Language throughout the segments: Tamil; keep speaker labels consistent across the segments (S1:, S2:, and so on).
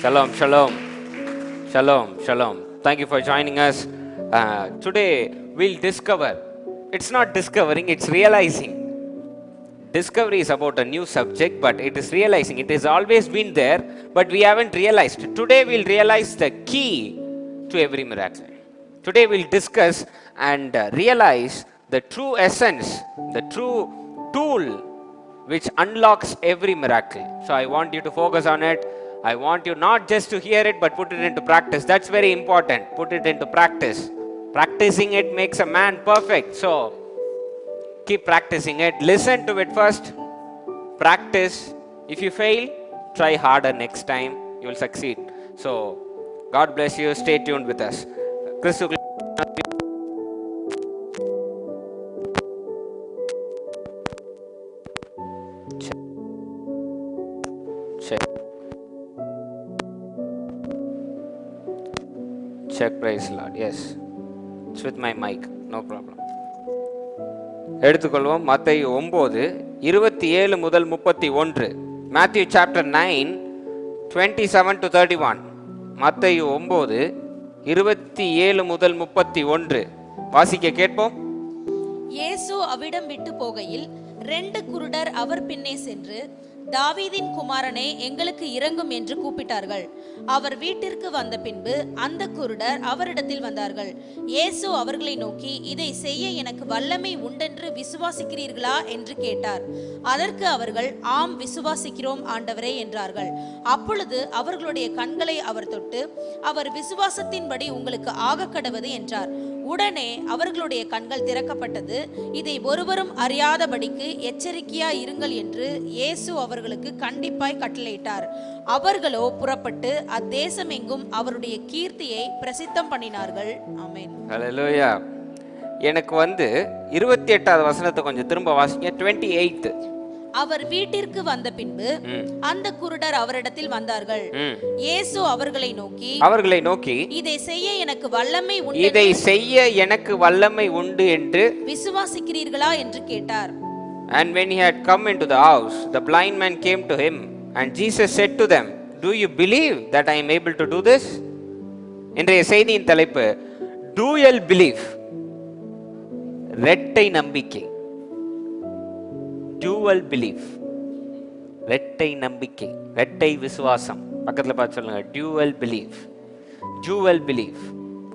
S1: Shalom, shalom, shalom, shalom. Thank you for joining us. Today we'll discover, it's not discovering, it's realizing. Discovery is about a new subject, but it is realizing. It has always been there, but we haven't realized. Today we'll realize the key to every miracle. Today we'll discuss and realize the true essence, the true tool which unlocks every miracle. So I want you to focus on it. I want you not just to hear it, but put it into practice. That's very important. Put it into practice. Practicing it makes a man perfect. So keep practicing it. Listen to it first. Practice. If you fail, try harder next time. You will succeed. So God bless you. Stay tuned with us. Christu. Check, praise Lord. Yes, it's with my mic, no problem. எடுத்துக்கொள்வோம். மத்தேயு 9:27 முதல் 31. Matthew chapter 9, 27 to 31. மத்தேயு 9:27 முதல் 31 வாசிக்க கேட்போம்.
S2: இயேசு அவ்விடம் விட்டு போகையில் 2 குருடர் அவர் பின்னே சென்று, தாவீதின் குமாரனே, எங்களுக்கு இரங்கும் என்று கூப்பிட்டார்கள். அவர் வீட்டிற்கு வந்த பின்பு அந்த குருடர் அவரிடத்தில் வந்தார்கள். இயேசு அவர்களை நோக்கி, இதை செய்ய எனக்கு வல்லமை உண்டென்று விசுவாசிக்கிறீர்களா என்று கேட்டார். அதற்கு அவர்கள், ஆம், விசுவாசிக்கிறோம் ஆண்டவரே என்றார்கள். அப்பொழுது அவர்களுடைய கண்களை அவர் தொட்டு, அவர் விசுவாசத்தின்படி உங்களுக்கு ஆக கடவது என்றார். உடனே அவர்களுடைய கண்கள் திறக்கப்பட்டது. இதை ஒருவரும் அறியாதபடிக்கு எச்சரிக்கையா இருங்கள் என்று இயேசு அவர்களுக்கு கண்டிப்பாய் கட்டளையிட்டார். அவர்களோ புறப்பட்டு அத்தேசம் எங்கும் அவருடைய கீர்த்தியை பிரசித்தம் பண்ணினார்கள். ஆமென்.
S1: ஹல்லேலூயா. எனக்கு 28வது வசனத்தை கொஞ்சம் திரும்ப வாசிங்க. 28.
S2: அவர் வீட்டிற்கு வந்த பின்பு அந்த குருடர் அவரிடத்தில் வந்தார்கள். இயேசு அவர்களை நோக்கி இதை செய்ய எனக்கு வல்லமை உண்டு என்று விசுவாசிக்கிறீர்களா என்று கேட்டார்.
S1: And when he had come into the house, the blind man came to him, and Jesus said to them, do you believe that I am able to do this? இன்றைய செய்தியின் தலைப்பு, dual belief, இரட்டை நம்பிக்கை. dual belief, இரட்டை நம்பிக்கை, இரட்டை விசுவாசம். பக்கத்துல பார்த்து சொல்லுங்க, dual belief, dual belief.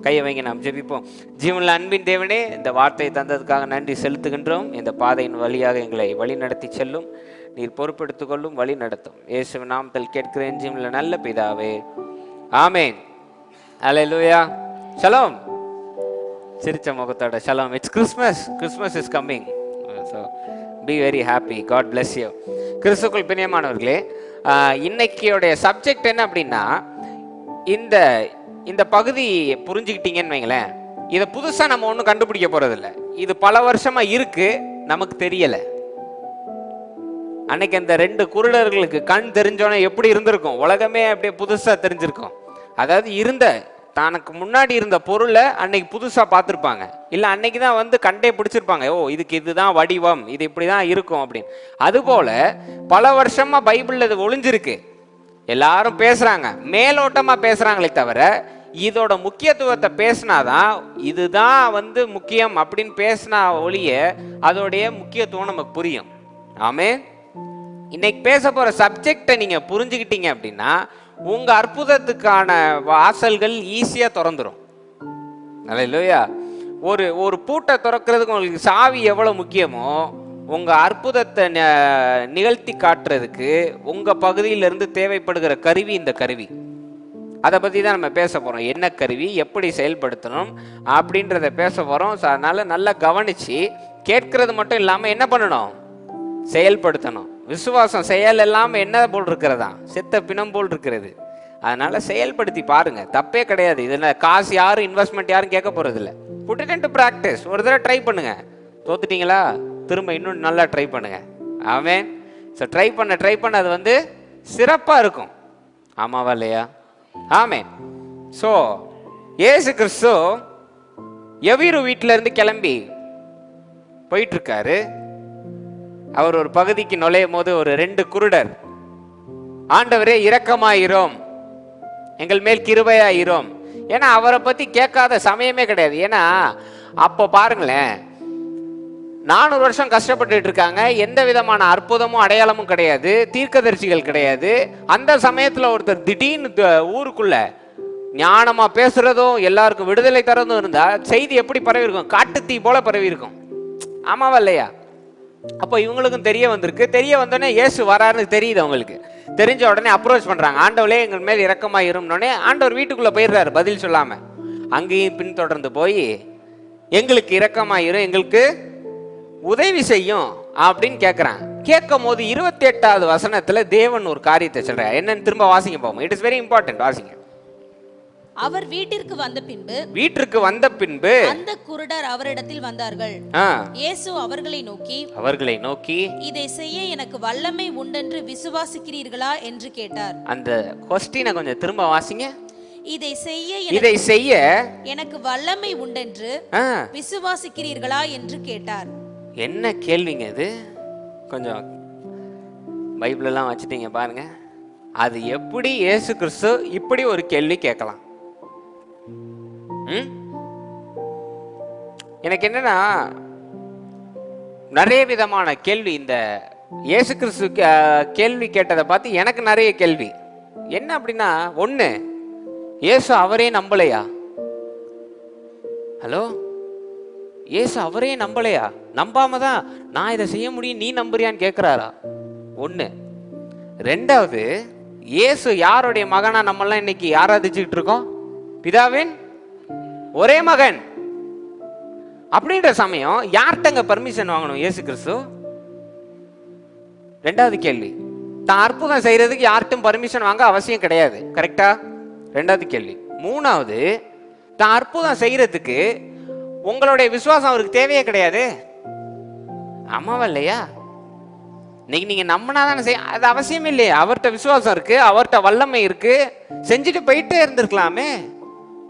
S1: கையை வைங்க, நாம் ஜெபிப்போம். ஜீவனுள்ள அன்பின் தேவனே, இந்த வார்த்தையை தந்ததுக்காக நன்றி செலுத்துகின்றோம். இந்த பாதையின் வழியாக எங்களை வழி நடத்தி செல்லும். நீர் பொறுப்பெடுத்துக் கொள்ளும், வழி நடத்தும். இயேசுவின் நாமத்தில் கேட்கிறேன் ஜீவனுள்ள நல்ல பிதாவே, ஆமென். ஹல்லேலூயா. ஷலோம். சிரிச்ச முகத்தோட shalom. It's Christmas is coming. So be very happy. God bless you. கிறிஸ்துவுக்குள் பிரியமானவர்களே, இன்னைக்குடைய சப்ஜெக்ட் என்ன அப்படின்னா, இந்த பகுதி புரிஞ்சுக்கிட்டீங்கன்னு வைங்களேன், இதை புதுசாக நம்ம ஒன்றும் கண்டுபிடிக்க போறதில்லை. இது பல வருஷமா இருக்கு, நமக்கு தெரியல. அன்னைக்கு அந்த 2 குருடர்களுக்கு கண் தெரிஞ்சோன்னே எப்படி இருந்திருக்கும்? உலகமே அப்படியே புதுசா தெரிஞ்சிருக்கும். அதாவது தனக்கு முன்னாடி இருந்த பொருளை அன்னைக்கு புதுசா பார்த்துருப்பாங்க. இல்லை அன்னைக்கு தான் கண்டே பிடிச்சிருப்பாங்க. ஓ, இதுக்கு இதுதான் வடிவம், இது இப்படிதான் இருக்கும் அப்படின்னு. அதுபோல பல வருஷமா பைபிள்ல இது ஒளிஞ்சிருக்கு. எல்லாரும் பேசுறாங்க, மேலோட்டமா பேசுறாங்களே தவிர இதோட முக்கியத்துவத்தை பேசினாதான், இதுதான் முக்கியம் அப்படின்னு பேசினா ஒழிய அதோடைய முக்கியத்துவம் நமக்கு புரியும். ஆமென். இன்னைக்கு பேச போற சப்ஜெக்டை நீங்க புரிஞ்சுக்கிட்டீங்க அப்படின்னா உங்க அற்புதத்துக்கான வாசல்கள் ஈஸியா திறந்துரும். அல்லேலூயா. ஒரு பூட்டை திறக்கிறதுக்கு உங்களுக்கு சாவி எவ்வளவு முக்கியமோ, உங்க அற்புதத்தை நிகழ்த்தி காட்டுறதுக்கு உங்க பகுதியிலிருந்து தேவைப்படுகிற கருவி இந்த கருவி. அதை பத்தி தான் நம்ம பேச போறோம். என்ன கருவி, எப்படி செயல்படுத்தணும் அப்படின்றத பேச போறோம். அதனால நல்லா கவனிச்சு கேட்கறது மட்டும் இல்லாம என்ன பண்ணணும், செயல்படுத்தணும். விசுவாசம் செயல் எல்லாம் என்ன போல் இருக்கிறதா, செத்த பிணம் போல் இருக்கிறது. அதனால செயல்படுத்தி பாருங்க, தப்பே கிடையாது. இதுல காசு யாரும் இன்வெஸ்ட்மெண்ட் யாரும் கேட்க போறது இல்லை. Put it into practice. ஒரு தடவை ட்ரை பண்ணுங்க. தோத்துட்டீங்களா, திரும்ப இன்னும் நல்லா ட்ரை பண்ணுங்க. ஆமென். ஸோ ட்ரை பண்ண அது சிறப்பா இருக்கும். ஆமாவா இல்லையா? ஆமென். ஸோ இயேசு கிறிஸ்து எவீரு வீட்டில இருந்து கிளம்பி போயிட்டு இருக்காரு. அவர் ஒரு பகுதிக்கு நுழையும் போது ஒரு 2 குருடர், ஆண்டவரே இரக்கமாயிரும் எங்கள் மேல் கிருபையாயிரும். ஏன்னா அவரை பத்தி கேட்காத சமயமே கிடையாது. ஏன்னா அப்போ பாருங்களேன், 400 வருஷம் கஷ்டப்பட்டுட்டு இருக்காங்க, எந்த விதமான அற்புதமும் அடையாளமும் கிடையாது, தீர்க்கதரிசிகள் கிடையாது. அந்த சமயத்துல ஒருத்தர் திடீர்னு ஊருக்குள்ள ஞானமா பேசுறதும் எல்லாருக்கும் விடுதலை தரதும் இருந்தா செய்தி எப்படி பரவி இருக்கும்? காட்டு தீ போல பரவி இருக்கும். ஆமாவா இல்லையா? அப்போ இவங்களுக்கும் தெரிய வந்திருக்கு. தெரிய வந்தோடனே இயேசு வராருன்னு தெரியுது அவங்களுக்கு. தெரிஞ்ச உடனே அப்ரோச் பண்றாங்க, ஆண்டவரே எங்கள் மேல் இரக்கமாயிரும்னோடனே ஆண்டவர் வீட்டுக்குள்ள போயிடுறாரு பதில் சொல்லாம. அங்கேயும் பின்தொடர்ந்து போய் எங்களுக்கு இரக்கமாயிரும், எங்களுக்கு உதவி செய்யும் அப்படின்னு கேட்கிறான். கேட்கும் போது 28வது வசனத்துல தேவன் ஒரு காரியத்தை சொல்றார். என்னன்னு திரும்ப வாசிங்க போவோம். It is very important. வாசிங்க.
S2: அவர் வீட்டிற்கு வந்த பின்பு அந்த குருடர் அவரிடத்தில் வந்தார்கள். இயேசு அவர்களை நோக்கி இதை செய்ய எனக்கு வல்லமை உண்டென்று விசுவாசிக்கிறீர்களா என்று கேட்டார்.
S1: அந்த கொஸ்டினை கொஞ்சம் திரும்ப வாசிங்க.
S2: இதை செய்ய எனக்கு வல்லமை உண்டென்று விசுவாசிக்கிறீர்களா என்று கேட்டார்.
S1: என்ன கேள்விங்க இது? கொஞ்சம் பைபிள் எல்லாம் வச்சுட்டீங்க பாருங்க. அது எப்படி இயேசு கிறிஸ்து இப்படி ஒரு கேள்வி கேட்கலாம்? எனக்கு என்னன்னா, நிறைய விதமான கேள்வி இந்த இயேசு கிறிஸ்து கேள்வி கேட்டதை பார்த்து எனக்கு நிறைய கேள்வி. என்ன அப்படின்னா, ஒண்ணு, இயேசு அவரே நம்பலையா? ஹலோ, இயேசு அவரே நம்பலையா? நம்பாம தான் நான் இதை செய்ய முடியும் நீ நம்புறியான்னு கேட்கிறாரா? ஒண்ணு. ரெண்டாவது, இயேசு யாருடைய மகனா நம்மெல்லாம் இன்னைக்கு ஆராதிச்சுக்கிட்டு இருக்கோம்? பிதாவின் ஒரே மகன். அப்படின்ற சமயம் யார்கிட்டங்க பர்மிஷன் வாங்கணும் இயேசு கிறிஸ்து? ரெண்டாவது கேள்வி. தான் அற்புதம் செய்யறதுக்கு யார்ட்டும் பர்மிஷன் வாங்க அவசியம் கிடையாது. கரெக்டா? ரெண்டாவது கேள்வி. மூணாவது, தான் அற்புதம் செய்யறதுக்கு உங்களுடைய விசுவாசம் அவருக்கு தேவையே கிடையாது. ஆமாவா இல்லையா? இன்னைக்கு நீங்க நம்பினாதானே செய்ய, அது அவசியம் இல்லையா? அவர்கிட்ட விசுவாசம் இருக்கு, அவர்கிட்ட வல்லமை இருக்கு, செஞ்சுட்டு போயிட்டே இருந்திருக்கலாமே.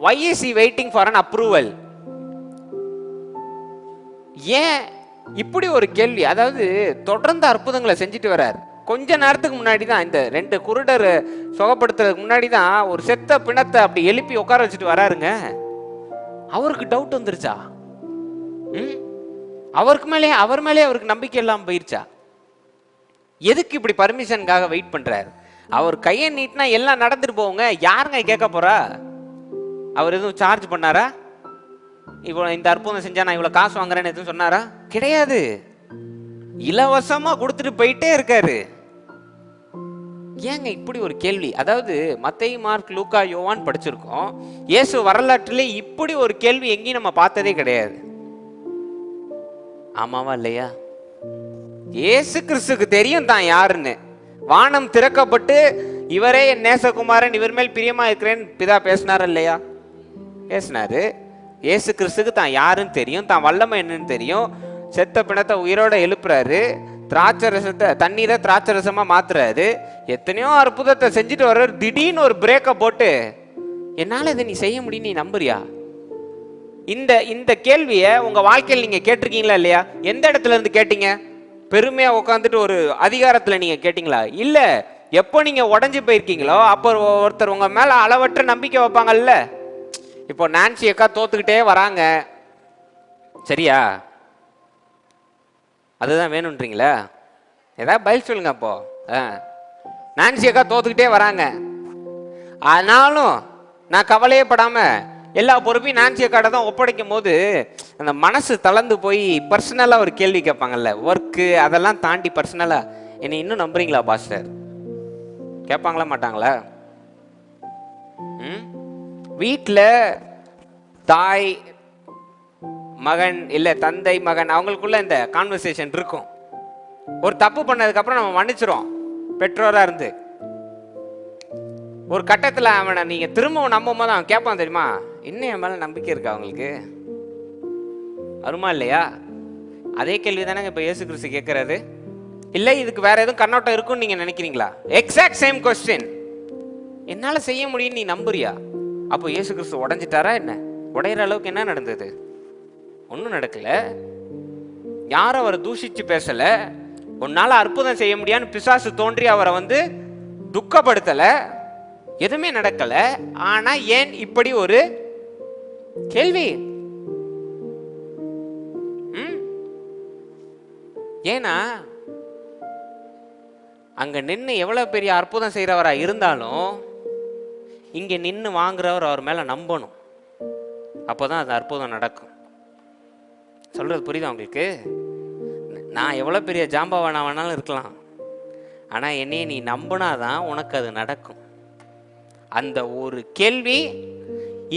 S1: Why is he waiting for an approval? ஏன் இப்படி ஒரு கேள்வி? அதாவது தொடர்ந்து அற்புதங்களை செஞ்சுட்டு வர்றார். கொஞ்ச நேரத்துக்கு முன்னாடி தான், இந்த 2 குருடர் சுகப்படுத்துறதுக்கு முன்னாடி தான் ஒரு செத்த பிணத்தை அப்படி எழுப்பி உட்கார வச்சுட்டு வராருங்க. அவருக்கு டவுட் வந்துருச்சா? அவர் மேலே அவருக்கு நம்பிக்கை இல்லாம போயிருச்சா? எதுக்கு இப்படி பர்மிஷனுக்காக வெயிட் பண்றாரு? அவர் கையை நீட்டினா எல்லாம் நடந்துட்டு போவோங்க. யாருங்க கேட்க போறா? அவர் எதுவும் சார்ஜ் பண்ணாரா? இவ்வளோ இந்த அற்புதம் செஞ்சா நான் இவ்வளவு காசு வாங்குறேன்னு எதுவும் சொன்னாரா? கிடையாது. இலவசமா கொடுத்துட்டு போயிட்டே இருக்காரு. ஏங்க இப்படி ஒரு கேள்வி? அதாவது மத்தேயு, மார்க், லூக்கா, யோவான் படிச்சிருக்கோம். இயேசு வரலாற்றிலே இப்படி ஒரு கேள்வி எங்கேயும் நம்ம பார்த்ததே கிடையாது. ஆமாவா இல்லையா? இயேசு கிறிஸ்துக்கு தெரியும் தான் யாருன்னு. வானம் திறக்கப்பட்டு இவரே என் நேசகுமாரன், இவர் மேல் பிரியமா இருக்கிறேன்னு பிதா பேசினாரா இல்லையா? பேசினாரு. இயேசு கிறிஸ்துக்கு தான் யாருன்னு தெரியும், தான் வல்லமை என்னன்னு தெரியும். செத்த பிணத்தை உயிரோட எழுப்புறாரு, திராட்சை ரசத்தை தண்ணீரை திராட்சை ரசமா மாத்துறாரு, எத்தனையோ அற்புதத்தை செஞ்சுட்டு வர்றாரு. திடீர்னு ஒரு பிரேக்கை போட்டு என்னால இதை நீ செய்ய முடியும் நீ நம்புறியா? இந்த கேள்வியை உங்க வாழ்க்கையில் நீங்க கேட்டிருக்கீங்களா இல்லையா? எந்த இடத்துல இருந்து கேட்டீங்க? பெருமையா உட்காந்துட்டு ஒரு அதிகாரத்துல நீங்க கேட்டீங்களா? இல்ல, எப்போ நீங்க உடஞ்சு போயிருக்கீங்களோ அப்போ ஒருத்தர் உங்க மேல அளவற்ற நம்பிக்கை வைப்பாங்கல்ல. இப்போ நான்சி அக்கா தோத்துக்கிட்டே வராங்க, சரியா? அதுதான் வேணும்ன்றீங்களா? ஏதாவது பதில் சொல்லுங்க. அப்போ நான்சி அக்கா தோத்துக்கிட்டே வராங்க, ஆனாலும் நான் கவலையே படாம எல்லா பொறுப்பையும் நான்சி அக்காட தான் ஒப்படைக்கும் போது அந்த மனசு தளர்ந்து போய் பர்சனலா ஒரு கேள்வி கேட்பாங்கல்ல, ஒர்க்கு அதெல்லாம் தாண்டி பர்சனலா, என்னை இன்னும் நம்புறீங்களா பாஸ்டர்? கேட்பாங்களா மாட்டாங்களா? வீட்டில் தாய் மகன் இல்ல தந்தை மகன் அவங்களுக்குள்ள இந்த கான்வர்சேஷன் இருக்கும். ஒரு தப்பு பண்ணதுக்கு அப்புறம் நம்ம மன்னிச்சிரும் பெற்றோரா இருந்து. ஒரு கட்டத்துல அவனை நீங்க திரும்பவும் நம்பும் போது அவன் கேட்பான், தெரியுமா, இன்னும் என் மேல நம்பிக்கை இருக்கா அவங்களுக்கு? வருமா இல்லையா? அதே கேள்வி தானே இப்ப இயேசு கிறிஸ்து கேட்கிறாரு. இல்ல இதுக்கு வேற எதுவும் கண்ணோட்டம் இருக்குன்னு நீங்க நினைக்கிறீங்களா? Exact same question. என்னால செய்ய முடியும் நீ நம்புறியா? அப்போ இயேசு கிறிஸ்து உடைஞ்சிட்டாரா என்ன? உடையிற அளவுக்கு என்ன நடந்தது? ஒன்றும் நடக்கல. யாரும் அவரை தூஷிச்சு பேசல. உன்னால அற்புதம் செய்ய முடியான்னு பிசாசு தோன்றி அவரை துக்கப்படுத்தல. எதுவுமே நடக்கல. ஆனா ஏன் இப்படி ஒரு கேள்வி? ஏன்னா அங்க நின்று எவ்வளவு பெரிய அற்புதம் செய்யறவரா இருந்தாலும் இங்க நின்று வாங்குறவர் அவர் மேல நம்பணும். அப்போதான் அந்த அற்புதம் நடக்கும். சொல்றது புரியுதா உங்களுக்கு? நான் எவ்வளவு பெரிய ஜாம்பவானா வேணாலும் இருக்கலாம், ஆனா என்னைய நீ நம்பினாதான் உனக்கு அது நடக்கும். அந்த ஒரு கேள்வி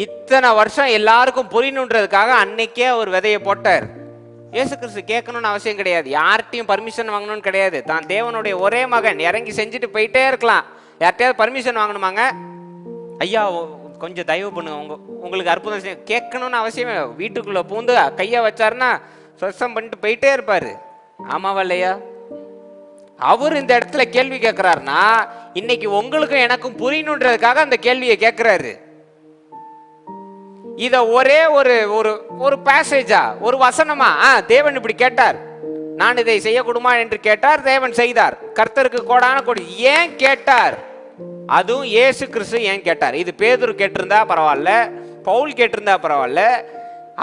S1: இத்தனை வருஷம் எல்லாருக்கும் புரியணுன்றதுக்காக அன்னைக்கே ஒரு விதையை போட்டார். இயேசு கிறிஸ்து கேட்கணும்னு அவசியம் கிடையாது, யார்கிட்டையும் பர்மிஷன் வாங்கணும்னு கிடையாது. தான் தேவனுடைய ஒரே மகன், இறங்கி செஞ்சுட்டு போயிட்டே இருக்கலாம். யார்கிட்டயாவது பர்மிஷன் வாங்கணுமாங்க? ஐயா கொஞ்சம் தயவு பண்ணுங்க, உங்களுக்கு அற்புதம் செய்ய கேட்கணும்னு அவசியமே. வீட்டுக்குள்ள பூந்து கையை வச்சாருன்னா சொசம் பண்ணிட்டு போயிட்டே இருப்பாரு. ஆமாவா இல்லையா? அவர் இந்த இடத்துல கேள்வி கேட்கிறாருன்னா இன்னைக்கு உங்களுக்கும் எனக்கும் புரியணுன்றதுக்காக அந்த கேள்வியை கேட்கிறாரு. இத ஒரே ஒரு ஒரு ஒரு பேசேஜா, ஒரு வசனமா, தேவன் இப்படி கேட்டார், நான் இதை செய்யக்கூடுமா என்று கேட்டார், தேவன் செய்தார். கர்த்தருக்கு கோடான கோடி. ஏன் கேட்டார்? அதுவும் இயேசு கிறிஸ்து ஏன் கேட்டார்? இது பேதுரு கேட்டிருந்தா பரவாயில்ல, பவுல் கேட்டிருந்தா பரவாயில்ல,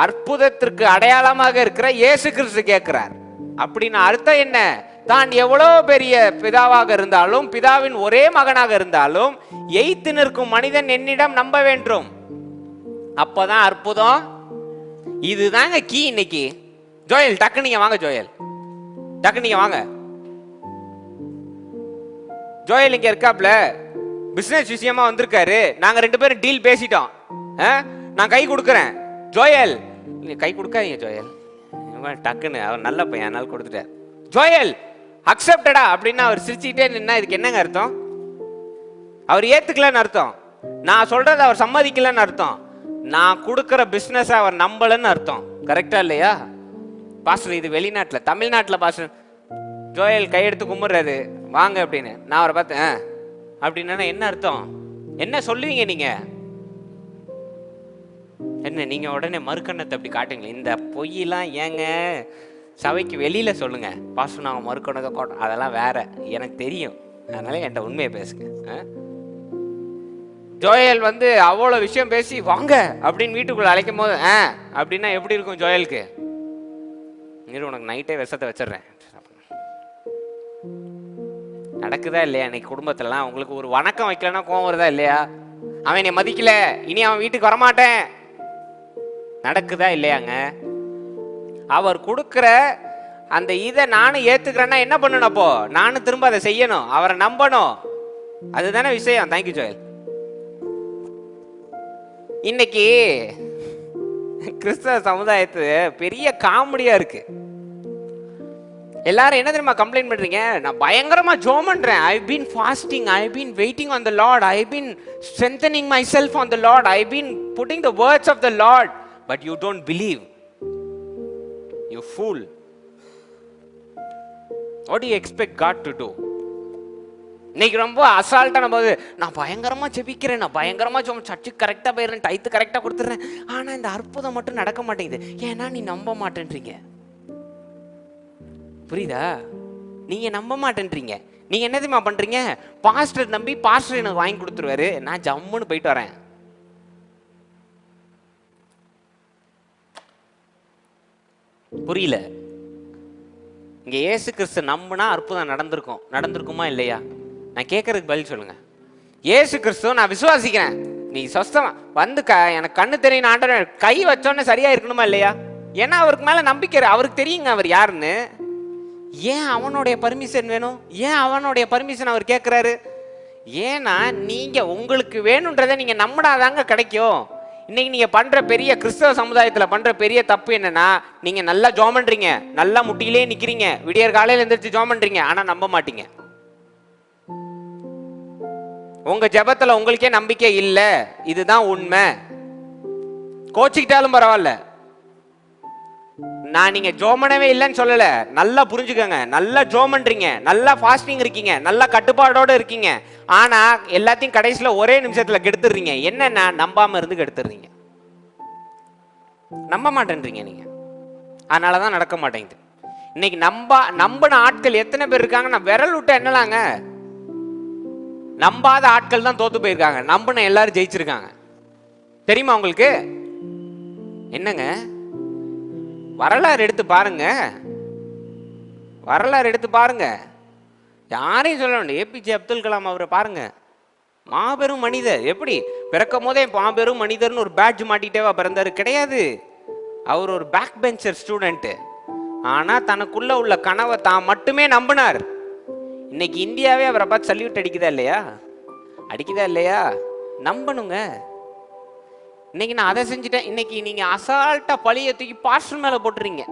S1: அற்புதத்திற்கு அடையாளமாக இருக்கிற இயேசு கிறிஸ்து கேட்கிறார். அப்படின்னு அர்த்தம் என்ன? தான் எவ்வளவு பெரிய பிதாவாக இருந்தாலும், பிதாவின் ஒரே மகனாக இருந்தாலும், எய்த்து நிற்கும் மனிதன் என்னிடம் நம்ப வேண்டும். அப்பதான் அற்புதம். இதுதாங்க கீ இன்னைக்கு. ஜோயல் டக்கு நீங்க வாங்க, ஜோயல் டக்கு நீங்க வாங்க. ஜோயல் இங்க இருக்காப்ல, பிசினஸ் விஷயமா வந்திருக்காரு. நாங்க 2 பேரும் டீல் பேசிட்டோம். நான் கை கொடுக்கறேன். ஜோயல் கை கொடுக்காதீங்க ஜோயல். டக்குன்னு அவர் நல்ல பையன், அதனால கொடுத்துட்டார். ஜோயல் அக்செப்டடா அப்படின்னா அவர் சிரிச்சுக்கிட்டே நின்னா இதுக்கு என்னங்க அர்த்தம்? அவர் ஏத்துக்கலன்னு அர்த்தம். நான் சொல்றதை அவர் சம்மதிக்கலன்னு அர்த்தம். நான் கொடுக்கிற பிசினஸ் அவர் நம்பலன்னு அர்த்தம். கரெக்டா இல்லையா பாஸ்டர்? இது வெளிநாட்டுல, தமிழ்நாட்டுல பாஸ்டர் ஜோயல் கையெடுத்து கும்பிடுறாரு வாங்க அப்படின்னு. நான் அவரை பார்த்தேன் அப்படின்னா என்ன அர்த்தம்? என்ன சொல்லுவீங்க நீங்க? என்ன நீங்க உடனே மறுக்கண்ணத்தை அப்படி காட்டுங்களேன். இந்த பொய்யெல்லாம் ஏங்க சபைக்கு வெளியில சொல்லுங்க. பாஸ்டர் நாங்க மறுக்கணத்தை காட்டோம், அதெல்லாம் வேற, எனக்கு தெரியும், அதனால என்கிட்ட உண்மையை பேசுங்க. ஜோயல் வந்து அவ்வளவு விஷயம் பேசி வாங்க அப்படின்னு வீட்டுக்குள்ள அழைக்கும் போது அப்படின்னா எப்படி இருக்கும் ஜோயலுக்கு? உனக்கு நைட்டே விஷத்தை வச்சிடுறேன். நடக்குதா இல்லையா இன்னைக்கு குடும்பத்துலலாம்? உங்களுக்கு ஒரு வணக்கம் வைக்கலன்னா கோவம் வருதா இல்லையா? அவன் என்னை மதிக்கல, இனி அவன் வீட்டுக்கு வரமாட்டேன். நடக்குதா இல்லையாங்க? அவர் கொடுக்கிற அந்த இதை நானும் ஏத்துக்கிறேன்னா என்ன பண்ணணும்? அப்போ நானும் திரும்ப அதை செய்யணும், அவரை நம்பணும். அதுதானே விஷயம். Thank you Joel. இன்னைக்கு கிறிஸ்தவ சமுதாயத்து பெரிய காமெடியா இருக்கு. எல்லாரும் என்ன தெரியுமா கம்ப்ளைண்ட் பண்றீங்க? நான் பயங்கரமா ஜெபம் பண்றேன், I've been fasting, I've been waiting on the Lord, I've been strengthening myself on the Lord, I've been putting the words of the Lord, but you don't believe. You fool. What do you expect God to do? இன்னைக்கு ரொம்ப அசால்ட்டான போது நான் பயங்கரமா ஜெபிக்கிறேன், நான் பயங்கரமா சர்ச்சுக்கு கரெக்டா போயிடுறேன், டைத்து கரெக்டா கொடுத்துறேன், ஆனா இந்த அற்புதம் மட்டும் நடக்க மாட்டேங்குது. ஏன்னா நீ நம்ப மாட்டேன்றீங்க. புரியுதா? நீங்க நம்ப மாட்டேன்றீங்க. நீங்க என்ன தெரியுமா பண்றீங்க? பாஸ்டர் நம்பி பாஸ்டர் எனக்கு வாங்கி கொடுத்துருவாரு, நான் ஜம்முன்னு போயிட்டு வரேன். புரியல? இங்க இயேசு கிறிஸ்து நம்பினா அற்புதம் நடந்திருக்குமா இல்லையா? நான் கேட்கறதுக்கு பதில் சொல்லுங்க. இயேசு கிறிஸ்து நான் விசுவாசிக்கிறேன், நீ சொஸ்தமா வந்து எனக்கு கண்ணு தெரியும் ஆண்டவர் கை வச்சோன்னு சரியா இருக்கணுமா இல்லையா? ஏன்னா அவருக்கு மேல நம்பிக்கை, அவருக்கு தெரியுங்க அவர் யாருன்னு. ஏன் அவனுடைய பர்மிஷன் வேணும்? ஏன் அவனுடைய பர்மிஷன் அவர் கேட்கிறாரு? ஏன்னா நீங்க உங்களுக்கு வேணும்ன்றதை நீங்க நம்பினாதாங்க கிடைக்கும். இன்னைக்கு நீங்க பண்ற பெரிய கிறிஸ்தவ சமுதாயத்துல பண்ற பெரிய தப்பு என்னன்னா, நீங்க நல்லா ஜெபம் பண்றீங்க, நல்லா முட்டியிலே நிக்கிறீங்க, விடியற் காலையில எந்திரிச்சு ஜெபம் பண்றீங்க, ஆனா நம்ப மாட்டீங்க. உங்க ஜெபத்துல உங்களுக்கே நம்பிக்கை இல்ல, இதுதான் உண்மை. கோச்சிக்கிட்டாலும் பரவாயில்ல, நான் நீங்க ஜோமனவே இல்லைன்னு சொல்லல, நல்லா புரிஞ்சுக்கோங்க. நல்லா ஜோம் பண்றீங்க, நல்லா ஃபாஸ்டிங் இருக்கீங்க, நல்லா கட்டுப்பாடோட இருக்கீங்க, ஆனா எல்லாத்தையும் கடைசியில ஒரே நிமிஷத்துல கெடுத்துறீங்க. என்னன்னா நம்பாம இருந்து கெடுத்துறீங்க, நம்ப மாட்டேன்றீங்க நீங்க. அதனாலதான் நடக்க மாட்டேங்குது. இன்னைக்கு நம்பின ஆட்கள் எத்தனை பேர் இருக்காங்க? நான் விரல் விட்டு என்னலாங்க, நம்பாத ஆட்கள் தான் தோத்து போயிருக்காங்க, நம்பின எல்லாரும் ஜெயிச்சிருக்காங்க. தெரியுமா உங்களுக்கு? என்னங்க, வரலாறு எடுத்து பாருங்க, வரலாறு எடுத்து பாருங்க. யாரையும் சொல்ல வேண்டாம், ஏபிஜே அப்துல் கலாம் அவரை பாருங்க, மாபெரும் மனிதர். எப்படி பிறக்கும் போதே மாபெரும் மனிதர்னு ஒரு பேட்ஜ் மாட்டிட்டேவா பிறந்தாரு? கிடையாது. அவர் ஒரு பேக் பெஞ்சர் ஸ்டூடெண்ட். ஆனா தனக்குள்ள உள்ள கனவை தான் மட்டுமே நம்பினார். இன்னைக்கு இந்தியாவே அவரை பார்த்து சல்யூட் அடிக்குதா இல்லையா? அடிக்குதா இல்லையா? நம்பணுங்க. இன்னைக்கு நான் அதை செஞ்சுட்டேன், இன்னைக்கு நீங்க அசால்ட்டா பழிய தூக்கி பாஸ்டர் மேல போட்டுறீங்க.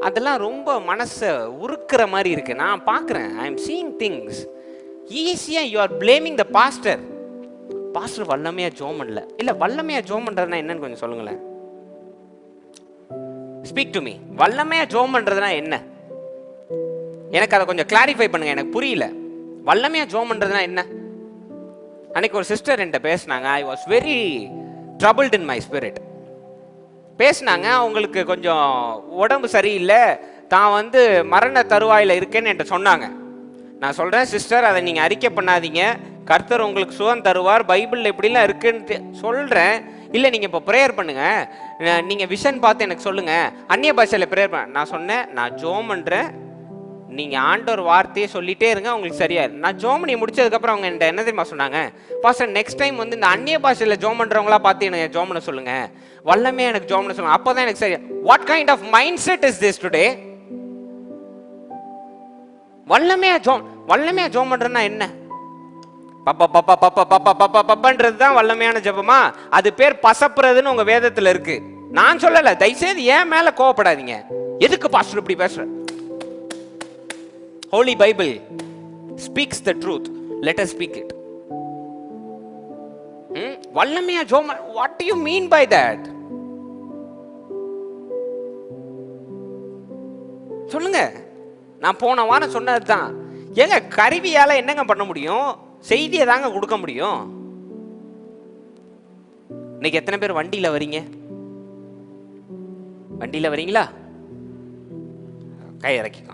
S1: அதெல்லாம் ரொம்ப மனசை உருக்குற மாதிரி இருக்கு. நான் பார்க்குறேன், ஐ எம் சீயிங் திங்ஸ். ஈஸியா you are blaming the pastor. Pastor வல்லமையா ஜோம் பண்ணல. இல்ல, வல்லமையா ஜோம் பண்றதுனா என்னன்னு கொஞ்சம் சொல்லுங்களேன். Speak to me. வல்லமையா ஜோம் பண்றதுனா என்ன? எனக்கு அதை கொஞ்சம் கிளாரிஃபை பண்ணுங்க, எனக்கு புரியல. வல்லமையா ஜோம் பண்றதுனா என்ன? அன்னைக்கு ஒரு சிஸ்டர் என்கிட்ட பேசினாங்க. I was very troubled in my spirit. பேசினாங்க, அவங்களுக்கு கொஞ்சம் உடம்பு சரியில்லை, தான் மரண தருவாயில் இருக்கேன்னு என்கிட்ட சொன்னாங்க. நான் சொல்கிறேன், சிஸ்டர் அதை நீங்கள் அறிக்கை பண்ணாதீங்க, கர்த்தர் உங்களுக்கு சுகம் தருவார், பைபிளில் எப்படிலாம் இருக்குன்னு சொல்கிறேன். இல்லை, நீங்கள் இப்போ ப்ரேயர் பண்ணுங்கள், நீங்கள் விஷன் பார்த்து எனக்கு சொல்லுங்கள், அந்நிய பாஷையில் ப்ரேயர் பண்ண. நான் சொன்னேன், நான் ஜோம் பண்ணுறேன், நீங்கள் ஆண்டவர் வார்த்தையே சொல்லிட்டே இருங்க, உங்களுக்கு சரியா. நான் ஜோம் பண்ணி முடிச்சதுக்கப்புறம் அவங்க என்கிட்ட என்ன தெரியுமா சொன்னாங்க? பாஸ்டர், நெக்ஸ்ட் டைம் இந்த அந்நிய பாஷையில் ஜோம் பண்ணுறவங்களா பார்த்து எனக்கு ஜோம் பண்ண சொல்லுங்கள், வல்லமே எனக்கு ஜோம் பண்ண சொல்லுங்க, அப்போதான் எனக்கு சரியா. What kind of mind set is this today? வல்லமையா ஜோம் பண்றதுன்னா என்ன? பப்பா பப்பா பப்பா பப்பா பப்பா பப்பன்றது தான் வல்லமையான ஜெபமா? அது பேர் பசப்புறதுன்னு உங்க வேதத்துல இருக்கு, நான் சொல்லல. தயவுசெய்து ஏன் மேல கோவப்படாதீங்க. எதுக்கு பாஸ்டர் இப்படி பேசுற? Holy Bible speaks the truth. Let us speak it. வல்லமையா ஜோம், what do you mean by that? சொல்லுங்க. நான் போன வாரம் சொன்னது தான். ஏங்க, கருவியால என்னங்க பண்ண முடியும்? செய்தியை தாங்க கொடுக்க முடியும். இன்னைக்கு எத்தனை பேர் வண்டியில வரீங்க? வண்டியில வரீங்களா? கை இறக்கிக்கோ.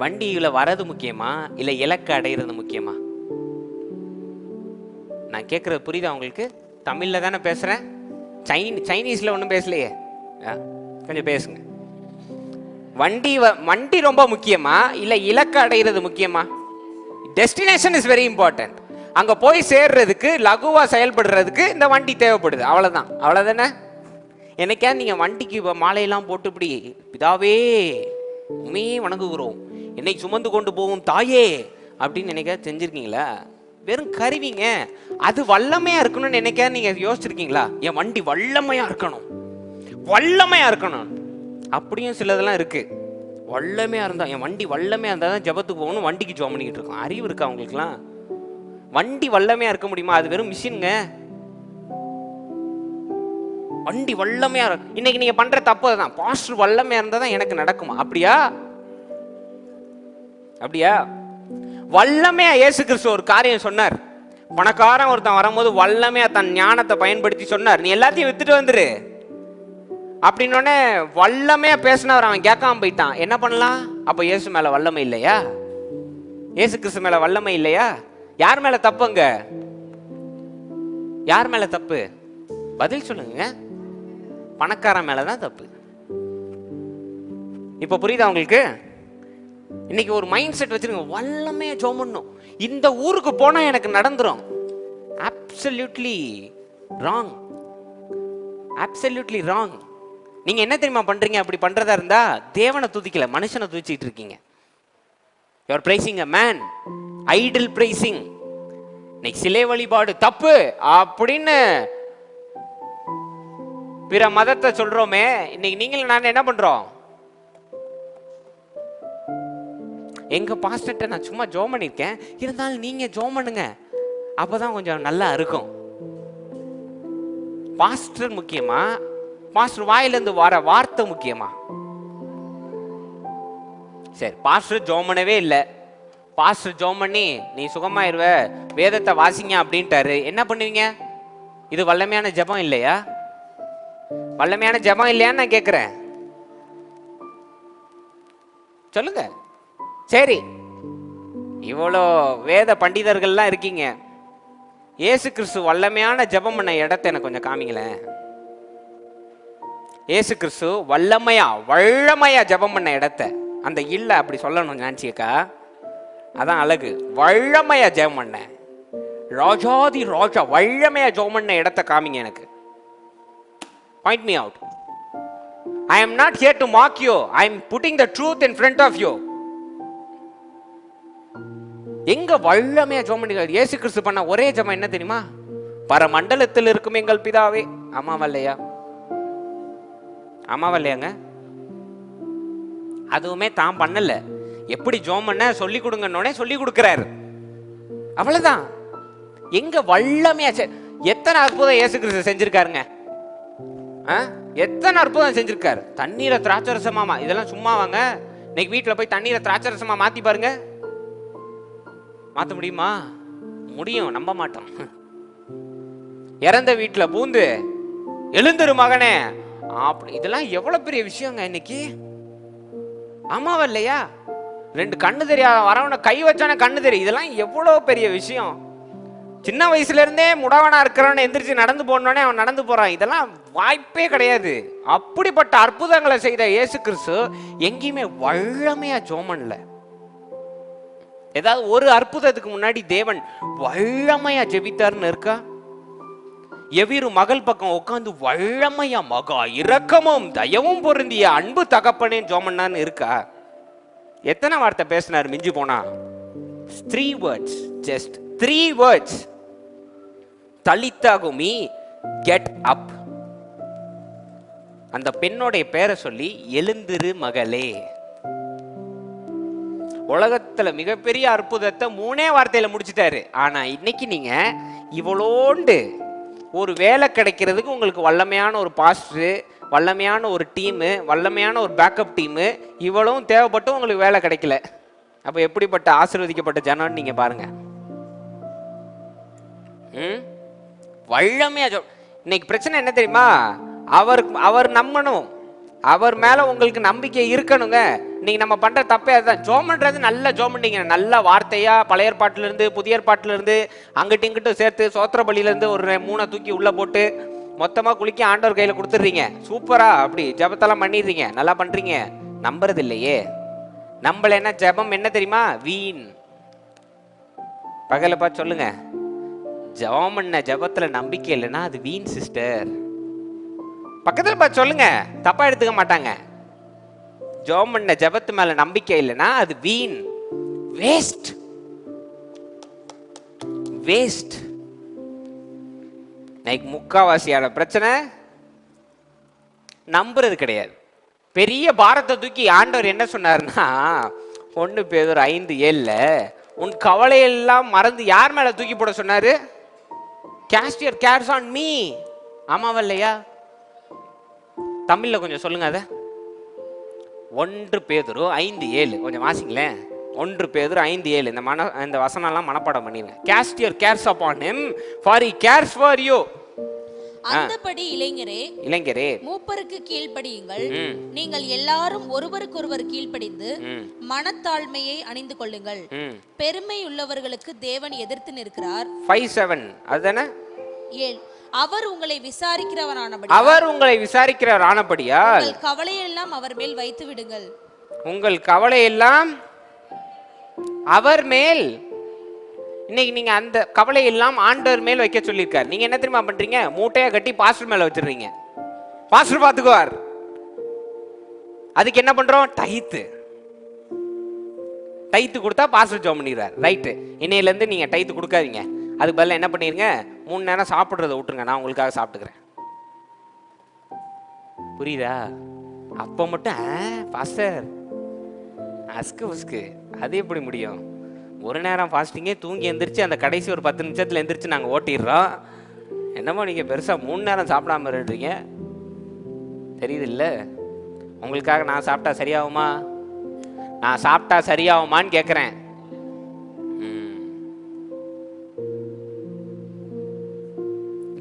S1: வண்டியில வர்றது முக்கியமா இல்ல இலக்கு அடையிறது முக்கியமா? நான் கேட்கறது புரியுதா உங்களுக்கு? தமிழ்ல தானே பேசுறேன், சைனீஸ்ல ஒன்றும் பேசலையே. கொஞ்சம் பேசுங்க. வண்டி ரொம்ப முக்கியமா இல்ல இலக்கு அடைகிறது முக்கியமா? Destination is very important. அங்க போய் சேர்றதுக்கு, லகுவா செயல்படுறதுக்கு இந்த வண்டி தேவைப்படுது. அவ்வளவுதான். அவ்வளவுதானே? என்னைக்கா நீங்க வண்டிக்கு மாலையெல்லாம் போட்டு இப்படி பிதாவே உண்மையே வணங்குகிறோம், என்னை சுமந்து கொண்டு போகும் தாயே அப்படின்னு என்னைக்கா செஞ்சிருக்கீங்களா? வெறும் கருவிங்க. அது வல்லமையா இருக்கணும்னு என்னைக்கா நீங்க யோசிச்சிருக்கீங்களா? என் வண்டி வல்லமையா இருக்கணும், வல்லமையா இருக்கணும். அப்படியும் சிலதெல்லாம் இருக்கு. வல்லமையா இருந்தா, என் வண்டி வல்லமையா இருந்தா தான் ஜபத்துக்கு போகணும், வண்டிக்கு ஜோம் பண்ணிக்கிட்டு இருக்கோம். அறிவு இருக்கா உங்களுக்குலாம்? வண்டி வல்லமையா இருக்க முடியுமா? அது வெறும் மிஷின்ங்க. வண்டி வல்லமையா இன்னைக்கு நீங்க பண்ற தப்பு தான். பாஸ்டர் வல்லமையா இருந்தா தான் எனக்கு நடக்குமா? அப்படியா? அப்படியா? வல்லமையா இயேசு கிறிஸ்து ஒரு காரியம் சொன்னார். பணக்காரன் ஒருத்தன் வரும்போது வல்லமையா தன் ஞானத்தை பயன்படுத்தி சொன்னார், நீ எல்லாத்தையும் வித்துட்டு வந்துரு அப்படின்னோடனே வல்லமையா பேசினவர் அவன் கேட்காம போயிட்டான். என்ன பண்ணலாம்? அப்ப இயேசு மேல வல்லமை இல்லையா? இயேசு கிறிஸ்து மேல வல்லமை இல்லையா? யார் மேல தப்புங்க? யார் மேல தப்பு? பதில் சொல்லுங்க. பணக்காரன் மேலதான் தப்பு. இப்ப புரியுதா உங்களுக்கு? இன்னைக்கு ஒரு மைண்ட் செட் வச்சிருங்க, வல்லமையா ஜெபம் பண்ணணும், இந்த ஊருக்கு போனா எனக்கு நடந்துரும். Absolutely wrong. Absolutely wrong. நீங்க என்ன தெரியுமா பண்றீங்க? அப்படி பண்றதா இருந்தா தேவனை துதிக்கல, மனுஷனை துதிச்சிட்டு இருக்கீங்க. You are pricing a man, idle pricing. இன்னைக்கு சிலை வழிபாடு தப்பு அப்படின்னு பிற மதத்தை சொல்றோமே, இன்னைக்கு நீங்களும் நான் என்ன பண்றோம்? எங்க பாஸ்டர்ட்ட நான் சும்மா ஜெபம் பண்ணிருக்கேன், இருந்தாலும் நீங்க ஜெபம் பண்ணுங்க, அப்பதான் கொஞ்சம் நல்லா இருக்கும். பாஸ்டர் முக்கியமா, பாஸ்டர் வாயிலிருந்து வர வார்த்தை முக்கியமா? சரி, பாஸ்டர் ஜெபம் பண்ணவே இல்லை, பாஸ்டர் ஜெபம் பண்ணி நீ சுகமாயிருவ, வேதத்தை வாசிங்க அப்படின்ட்டாரு, என்ன பண்ணுவீங்க? இது வல்லமையான ஜெபம் இல்லையா? வல்லமையான ஜெபம் இல்லையான்னு நான் கேட்கிறேன். சொல்லுங்க. சரி, இவ்வளோ வேத பண்டிதர்கள்லாம் இருக்கீங்க. இயேசு கிறிஸ்து வல்லமையான ஜெபம் பண்ண இடத்த எனக்கு கொஞ்சம் காமிங்களேன். இயேசு கிறிஸ்து வல்லமையா ஜெபம் பண்ண இடத்த, அந்த இல்ல அப்படி சொல்லணும் ஞான்சியக்கா, அதான் அழகு. வல்லமையா ஜெபம் பண்ண ராஜாதி ராஜா வல்லமையா ஜெபம் பண்ண இடத்த காமிங்க எனக்கு. Point me out. I am not here to mock you. I am putting the truth in front of you. எங்க வல்லமையா ஜெபம் பண்ணீங்க? இயேசு கிறிஸ்து பண்ண ஒரே ஜெபம் என்ன தெரியுமா? பரமண்டலத்தில் இருக்கும் எங்கள் பிதாவே. ஆமாவல்லையா? ஆமாவல்லையாங்க? அதுவுமே தான் பண்ணல. எப்படி ஜெபம் பண்ண சொல்லி கொடுங்கன்னே சொல்லி கொடுக்கிறாரு. அவ்வளவுதான். எங்க வல்லமையா எத்தனை அற்புதம் இயேசு கிறிஸ்து செஞ்சிருக்காருங்க. எத்தனை அற்புதம் செஞ்சிருக்காரு. தண்ணீரை திராட்சரசமாமா, இதெல்லாம் சும்மா வாங்க. இன்னைக்கு வீட்டில் போய் தண்ணீரை திராட்சரசமா மாத்தி பாருங்க. மாத்த முடியுமா? முடியும், நம்ப மாட்டோம். இறந்த வீட்டில் பூந்து எழுந்திரு மகனே அப்படி, இதெல்லாம் எவ்வளவு பெரிய விஷயங்க இன்னைக்கு. ஆமாவா இல்லையா? 2 கண்ணு தெரியாத வரவனை கை வச்சானே கண்ணு தெரியும். இதெல்லாம் எவ்வளவு பெரிய விஷயம். சின்ன வயசுல இருந்தே முடவனா இருக்கிறவன் எந்திரிச்சு நடந்து போனோடனே அவன் நடந்து போறான். இதெல்லாம் வாய்ப்பே கிடையாது. அப்படிப்பட்ட அற்புதங்களை செய்த இயேசு கிறிஸ்து எங்கேயுமே வல்லமையா ஜெபம் பண்ணல. ஏதாவது ஒரு அற்புதத்துக்கு முன்னாடி தேவன் வல்லமையா ஜெபித்தாருன்னு இருக்கா? எவ்விரு மகள் பக்கம் உட்காந்து வல்லமையா மகா இரக்கமும் தயவும் பொருந்திய அன்பு தகப்பனே ஜெபம் பண்ணான்னு இருக்கா? எத்தனை வார்த்தை பேசினார் மிஞ்சி போனா? 3 words, just 3 words. தலித்தாகுமி, கெட் அப். அந்த பெண்ணோடைய பேரை சொல்லி எழுந்திரு மகளே. உலகத்துல மிகப்பெரிய அற்புதத்தை 3 வார்த்தையில முடிச்சிட்டாரு. ஆனா இன்னைக்கு நீங்க இவ்வளோண்டு ஒரு வேலை கிடைக்கிறதுக்கு உங்களுக்கு வல்லமையான ஒரு பாஸ்டர், வல்லமையான ஒரு டீமு, வல்லமையான ஒரு பேக்கப் டீமு இவ்வளவும் தேவைப்பட்டு உங்களுக்கு வேலை கிடைக்கல. அப்ப எப்படிப்பட்ட ஆசீர்வதிக்கப்பட்ட ஜனம்னு நீங்க பாருங்க. வல்லமையா இன்னைக்கு பிரச்சனை என்ன தெரியுமா? அவர் நம்பணும், அவர் மேல உங்களுக்கு நம்பிக்கை இருக்கணுங்க. இன்னைக்கு நம்ம பண்ற தப்பே அதுதான். ஜெபம் பண்றது நல்ல ஜெபம் பண்ணீங்க, நல்ல வார்த்தையா பழைய ஏற்பாட்டுல இருந்து புதிய ஏற்பாட்டுல இருந்து அங்கிட்டு இங்கிட்டு சேர்த்து சோத்திர பலியில இருந்து ஒரு 3 தூக்கி உள்ள போட்டு மொத்தமா குளிக்க ஆண்டவர் கையில கொடுத்துடுறீங்க. சூப்பரா அப்படி ஜெபத்தெல்லாம் பண்ணிடுறீங்க, நல்லா பண்றீங்க. நம்புறது இல்லையே. நம்மள என்ன ஜெபம் என்ன தெரியுமா? வீண். பகல பார்த்து சொல்லுங்க, ஜெபம் பண்ண ஜெபத்துல நம்பிக்கை இல்லைன்னா அது வீண் சிஸ்டர். பக்கத்துல பார்த்து சொல்லுங்க, தப்பா எடுத்துக்க மாட்டாங்க. ஜெபம் பண்ண ஜெபத்து மேல நம்பிக்கை இல்லைன்னா அது வீண், வேஸ்ட். வேஸ்ட். இன்னைக்கு முக்காவாசியான பிரச்சனை நம்புறது கிடையாது. பெரிய பாரத்தை தூக்கி ஆண்டவர் என்ன சொன்னாருன்னா, 1 பேதுரு 5:7 உன் கவலையெல்லாம் மறந்து யார் மேல தூக்கி போட சொன்னாரு? Cast your cares on me. ஆமாவா இல்லையா? தமிழ்ல கொஞ்சம் சொல்லுங்க அத. 1 பேதுரு 5:7 கொஞ்சம் வாசிங்களேன். 1 பேதுரு 5:7 இந்த வசனம் எல்லாம் மனப்பாடம் பண்ணிருங்க. Cast your cares upon him for he cares for you.
S2: அந்தபடி இளைஞரே மூப்பருக்கு கீழ்ப்படியுங்கள். நீங்கள் எல்லாரும் ஒருவருக்கொருவர் கீழ்ப்படிந்து மனத்தாழ்மையை அணிந்து கொள்ளுங்கள். பெருமை உள்ளவர்களுக்கு தேவன் எதிர்த்து நிற்கிறார். 5:7 அதுதானே? 7 அவர் உங்களை விசாரிக்கிறவரானபடியால் உங்கள் கவலையெல்லாம் அவர் மேல் வைத்து விடுங்கள்.
S1: உங்கள் கவலையெல்லாம் அவர் மேல். இன்னைக்கு நீங்க அந்த கவலை எல்லாம் ஆண்டவர் மேல் வைக்க சொல்லியிருக்காரு. நீங்க என்ன தெரியுமா பண்றீங்க? மூட்டையா கட்டி பாஸ்டர் மேல வச்சிடுறீங்க. பாஸ்டர் பாத்துக்குவார். அதுக்கு என்ன பண்றோம்? டைத்து கொடுத்தா பாஸ்டர் ஜெபம் பண்ணிடுறார். ரைட்டு, இன்னையில இருந்து நீங்க டைத்து கொடுக்காதீங்க. அதுக்கு பதிலா என்ன பண்ணிருங்க? 3 நேரம் சாப்பிடுறத விட்டுருங்க, நான் உங்களுக்காக சாப்பிட்டுக்கிறேன். புரியுதா? அப்ப மட்டும் பாஸ்டர் அஸ்கு அது எப்படி முடியும்? 1 நேரம் ஃபாஸ்டிங்கே தூங்கி எந்திரிச்சு அந்த கடைசி ஒரு 10 நிமிஷத்துல எந்திரிச்சு நாங்கள் ஓட்டிடுறோம். என்னமோ நீங்கள் பெருசாக 3 நேரம் சாப்பிடாம இருந்தீங்க. தெரியுது இல்லை? உங்களுக்காக நான் சாப்பிட்டா சரியாகுமா? நான் சாப்பிட்டா சரியாகுமான்னு கேட்குறேன்.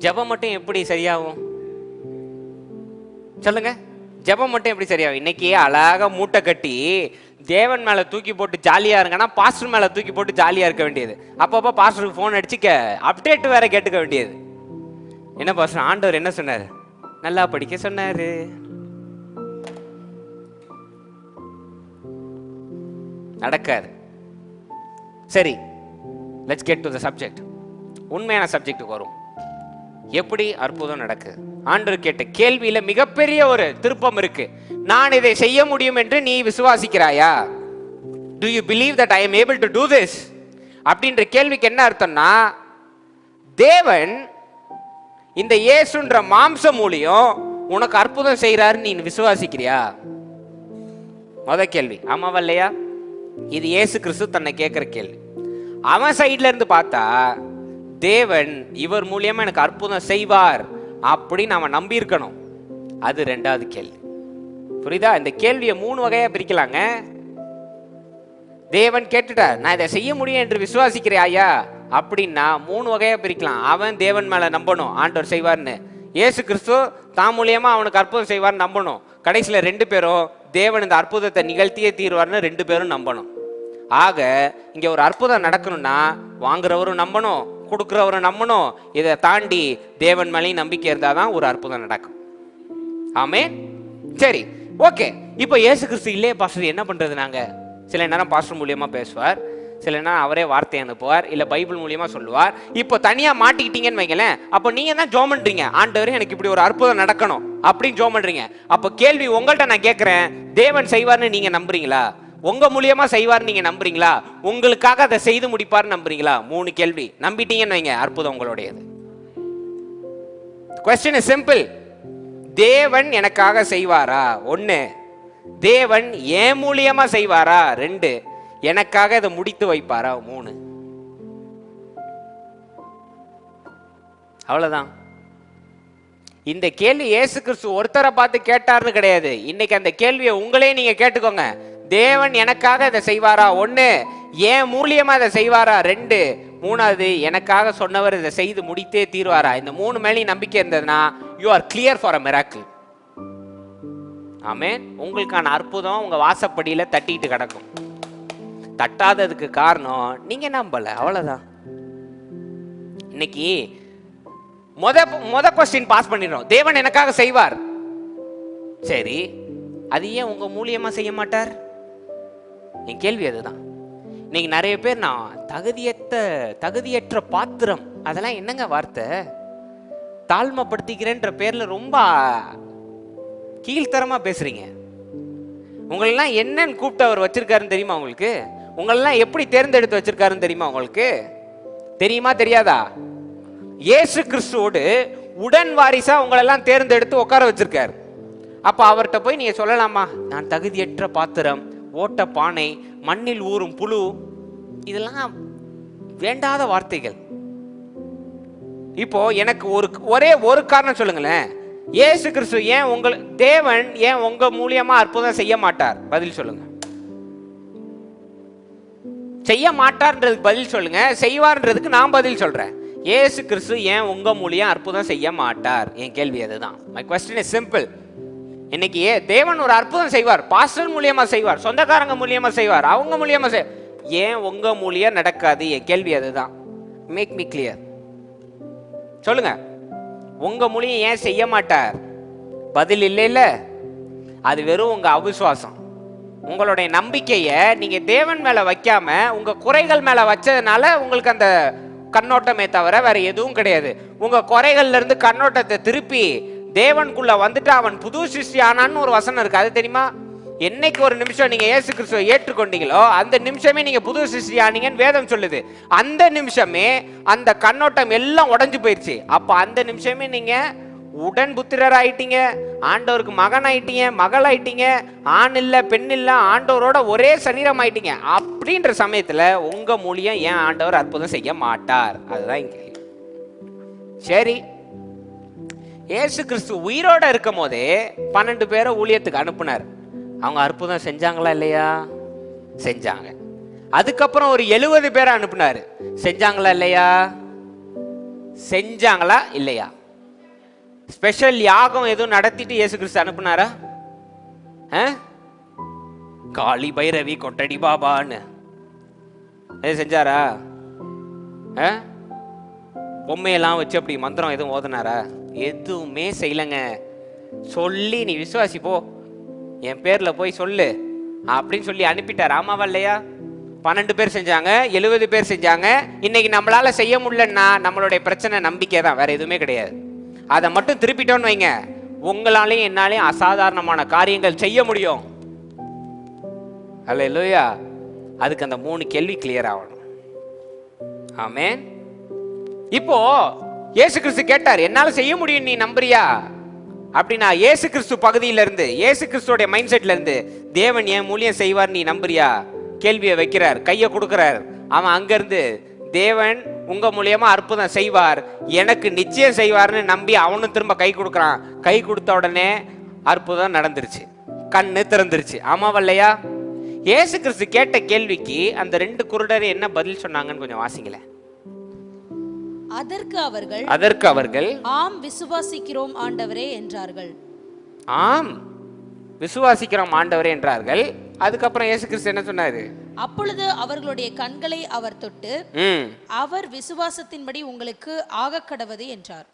S1: ஜெபம் மட்டும் எப்படி சரியாகும் சொல்லுங்க? ஜெபம் மட்டும் எப்படி சரியாகும்? இன்னைக்கு அழகா மூட்டை கட்டி தேவன் மேல தூக்கி போட்டு ஜாலியா இருங்கன்னா பாஸ்டர் மேல தூக்கி போட்டு ஜாலியா இருக்க வேண்டியது. அப்பப்போ பாஸ்டருக்கு ஃபோன் அடிச்சு அப்டேட் வேற கேட்டுக்க வேண்டியது. என்ன பாஸ்டர், ஆண்டவர் என்ன சொன்னாரு? நல்லா படிக்க சொன்னாரு. நடக்காது. சரி, let's get to the subject. உண்மையான சப்ஜெக்ட்டுக்கு வரும். எப்படி அற்புதம் நடக்குது? ஆண்டவர் கேட்ட கேள்வியில மிகப்பெரிய ஒரு திருப்பம் இருக்கு. நான் இதை செய்ய முடியும் என்று நீ விசுவாசிக்கிறாயா? Do you believe that I am able to do this? அப்படின்ற கேள்விக்கு என்ன அர்த்தம்னா, தேவன் இந்த இயேசுன்ற மாம்சம் மூலியம் உனக்கு அற்புதம் செய்யறாரு, நீ விசுவாசிக்கிறியா? முத கேள்வி. ஆமாவா இல்லையா? இது இயேசு கிறிஸ்து தன்னை கேட்கிற கேள்வி. அவன் சைட்ல இருந்து பார்த்தா தேவன் இவர் மூலியமா எனக்கு அற்புதம் செய்வார் அப்படின்னு அவன் நம்பி இருக்கணும். அது ரெண்டாவது கேள்வி. புரியுதா? இந்த கேள்வியை 3 வகையா பிரிக்கலாங்க. தேவன் கேட்டுட்டார், நான் இதை செய்ய முடியும் என்று விசுவாசிக்கிறியா அப்படின்னா 3 வகையா பிரிக்கலாம். அவன் தேவன் மேல நம்பணும், ஆண்டவர் செய்வார்னு. இயேசு கிறிஸ்து தான் மூலியமா அவனுக்கு அற்புதம் செய்வார்னு நம்பணும். கடைசியில 2 பேரும் தேவன் இந்த அற்புதத்தை நிகழ்த்தியே தீர்வார்னு 2 பேரும் நம்பணும். ஆக இங்க ஒரு அற்புதம் நடக்கணும்னா வாங்குறவரும் நம்பணும், கொடுக்குறவரும் நம்பணும். இதை தாண்டி தேவன் மேலேயும் நம்பிக்கை இருந்தாதான் ஒரு அற்புதம் நடக்கும். ஆமென். சரி, ஓகே. இப்போ இயேசு கிறிஸ்து இல்லையே பாஸ்டர், என்ன பண்றது? நாங்க சில நேரம் பாஸ்டர் மூலியமா பேசுவார், சில நேரம் அவரே வார்த்தை அனுப்புவார், இல்ல பைபிள் மூலியமா சொல்லுவார். இப்போ தனியா மாட்டிக்கிட்டீங்கன்னு வைங்களேன், அப்போ நீங்க தான் ஜெபம் பண்றீங்க, ஆண்டவரே எனக்கு இப்படி ஒரு அற்புதம் நடக்கணும் அப்படின்னு ஜெபம் பண்றீங்க. அப்போ கேள்வி உங்கள்கிட்ட நான் கேட்கிறேன், தேவன் செய்வார்னு நீங்க நம்புறீங்களா? உங்க மூலியமா செய்வார் நீங்க நம்புறீங்களா? உங்களுக்காக அதை செய்து முடிப்பார் நம்புறீங்களா? 3 கேள்வி. நம்பிட்டீங்கன்னு வைங்க, அற்புதம் உங்களுடையது. Question is simple. தேவன் எனக்காக செய்வாரா? 1. தேவன் ஏன் மூலியமா செய்வாரா? 2. எனக்காக இதை முடித்து வைப்பாரா? 3. அவ்வளவுதான். இந்த கேள்வி இயேசு கிறிஸ்து ஒருத்தரை பார்த்து கேட்டார்னு கிடையாது. இன்னைக்கு அந்த கேள்வியை உங்களே நீங்க கேட்டுக்கோங்க. தேவன் எனக்காக இதை செய்வாரா? 1. ஏன் மூலியமா இதை செய்வாரா? 2. 3வது, எனக்காக சொன்னவர் இதை செய்து முடித்தே தீர்வாரா? இந்த 3 மேலேயும் நம்பிக்கை இருந்ததுன்னா you are clear for a miracle. ஆமென். உங்களுக்கான அற்புதம் உங்க வாசப்படியில தட்டிட்டு கிடக்கும். தட்டாததுக்கு காரணம் நீங்க நம்பல, அவ்வளவுதான். இன்னைக்கு முத கொஸ்டின் பாஸ் பண்ணிடுறோம். தேவன் எனக்காக செய்வார். சரி, அது ஏன் உங்க மூலியமா செய்ய மாட்டார்? என் கேள்வி அதுதான். இன்னைக்கு நிறைய பேர் நான் தகுதியற்ற பாத்திரம், அதெல்லாம் என்னங்க வார்த்தை? தாழ்மைப்படுத்திக்கிறேன்ற பேர்ல ரொம்ப கீழ்த்தரமா பேசுறீங்க. உங்களெல்லாம் என்னன்னு கூப்பிட்டு அவர் வச்சிருக்காருன்னு தெரியுமா உங்களுக்கு? உங்களெல்லாம் எப்படி தேர்ந்தெடுத்து வச்சிருக்காருன்னு தெரியுமா உங்களுக்கு? தெரியுமா தெரியாதா? இயேசு கிறிஸ்துவோடு உடன் வாரிசா உங்களெல்லாம் தேர்ந்தெடுத்து உட்கார வச்சிருக்காரு. அப்ப அவர்கிட்ட போய் நீங்க சொல்லலாமா, நான் தகுதியற்ற பாத்திரம், ஓட்ட பானை, மண்ணில் ஊறும் புழு? இதெல்லாம் வேண்டாத வார்த்தைகள். இப்போ எனக்கு ஒரே ஒரு காரணம் சொல்லுங்களேன். இயேசு கிறிஸ்து ஏன் தேவன் ஏன் உங்க மூலியமா அற்புதம் செய்ய மாட்டார்? பதில் சொல்லுங்க. செய்ய மாட்டார்ன்றதுக்கு பதில் சொல்லுங்க, செய்வார்ன்றதுக்கு நான் பதில் சொல்றேன். இயேசு கிறிஸ்து ஏன் உங்க மூலியம் அற்புதம் செய்ய மாட்டார்? என் கேள்வி அதுதான். My question is simple. இன்னைக்கு தேவன் ஒரு அற்புதம் செய்வார், பாஸ்டர் மூலியமா செய்வார், சொந்தக்காரங்க மூலியமா செய்வார், அவங்க மூலியமா ஏன் உங்க மூலியம் நடக்காது? என் கேள்வி அதுதான். Make me clear. சொல்லுங்க, உங்க மூலியம் ஏன் செய்ய மாட்டார்? பதில் இல்ல. அது வெறும் உங்க அவிசுவாசம். உங்களுடைய நம்பிக்கையை நீங்க தேவன் மேல வைக்காம உங்க குறைகள் மேல வச்சதுனால உங்களுக்கு அந்த கண்ணோட்டமே தவிர வேற எதுவும் கிடையாது. உங்க குறைகள்ல இருந்து கண்ணோட்டத்தை திருப்பி தேவனுக்குள்ள வந்துட்டு அவன் புது சிருஷ்டி ஆனான்னு ஒரு வசனம் இருக்கு, அது தெரியுமா? என்னைக்கு ஒரு நிமிஷம் நீங்க இயேசு கிறிஸ்துவை ஏற்றுக்கொண்டீங்களோ அந்த நிமிஷமே நீங்க புது சிருஷ்டி ஆனீங்கன்னு வேதம் சொல்லுது. அந்த நிமிஷமே அந்த கண்ணோட்டம் எல்லாம் உடைஞ்சு போயிடுச்சு. அப்ப அந்த நிமிஷமே நீங்க உடன் புத்திரர் ஆயிட்டீங்க, ஆண்டவருக்கு மகன் ஆயிட்டீங்க, மகள் ஆயிட்டீங்க, ஆண் இல்ல பெண் இல்ல, ஆண்டவரோட ஒரே சரீரம் ஆயிட்டீங்க. அப்படின்ற சமயத்துல உங்க மூலியம் ஏன் ஆண்டவர் அற்புதம் செய்ய மாட்டார்? அதுதான் இங்க. சரி, இயேசு கிறிஸ்து உயிரோட இருக்கும் போதே 12 பேரை ஊழியத்துக்கு அனுப்புனார். அவங்க அற்புதம் செஞ்சாங்களா இல்லையா? செஞ்சாங்க. அதுக்கப்புறம் ஒரு 70 பேரை அனுப்புனாரு. செஞ்சாங்களா இல்லையா? செஞ்சாங்களா இல்லையா? ஸ்பெஷல் யாகம் எதுவும் நடத்திட்டு இயேசு கிறிஸ்து அனுப்புனாரா? காளி பைரவி கொட்டடி பாபான்னு எது செஞ்சாரா? பொம்மையெல்லாம் வச்சு அப்படி மந்திரம் எதுவும் ஓதுனாரா? எதுவுமே செய்யலைங்க. சொல்லி நீ விசுவாசி போ, என் பேர்ல போய் சொல்லு அப்படின்னு சொல்லி அனுப்பிட்டார். ஆமாவா இல்லையா? 12 பேர் செஞ்சாங்க, 70 பேர் செஞ்சாங்க. இன்னைக்கு நம்மளால செய்ய முடியலன்னா நம்மளுடைய பிரச்சனை நம்பிக்கை தான், வேற எதுவுமே கிடையாது. அதை மட்டும் திருப்பிட்டோன்னு வைங்க, உங்களாலையும் என்னாலையும் அசாதாரணமான காரியங்கள் செய்ய முடியும். அல்லேலூயா. அதுக்கு அந்த 3 கேள்வி கிளியர் ஆகணும். ஆமென். இப்போ இயேசு கிறிஸ்து கேட்டார், என்னால செய்ய முடியும் நீ நம்புறியா அப்படின்னா, இயேசு கிறிஸ்து பகுதியில இருந்து, இயேசு கிறிஸ்துவோட மைண்ட் செட்ல இருந்து, தேவன் என் மூலியம் செய்வார் நீ நம்புறியா கேள்வியை வைக்கிறார், கையை கொடுக்கிறார். அவன் அங்க இருந்து, தேவன் உங்க மூலியமா அற்புதம் செய்வார், எனக்கு நிச்சயம் செய்வார்னு நம்பி அவனும் திரும்ப கை கொடுக்கறான். கை கொடுத்த உடனே அற்புதம் நடந்துருச்சு, கண்ணு திறந்துருச்சு. ஆமாவல்லையா? இயேசு கிறிஸ்து கேட்ட கேள்விக்கு அந்த 2 குருடர் என்ன பதில் சொன்னாங்கன்னு கொஞ்சம் வாசிங்களேன். அதற்கு அவர்கள்
S2: ஆம் விசுவாசிக்கிறோம் ஆண்டவரே என்றார்கள்.
S1: ஆம் விசுவாசிக்கிறோம் ஆண்டவரே என்றார்கள். அதுக்கப்புறம் இயேசு கிறிஸ்து என்ன சொன்னாரு?
S2: அப்பொழுது அவர்களுடைய கண்களை அவர் தொட்டு, அவர் விசுவாசத்தின்படி உங்களுக்கு ஆகக்கடவது என்றார்.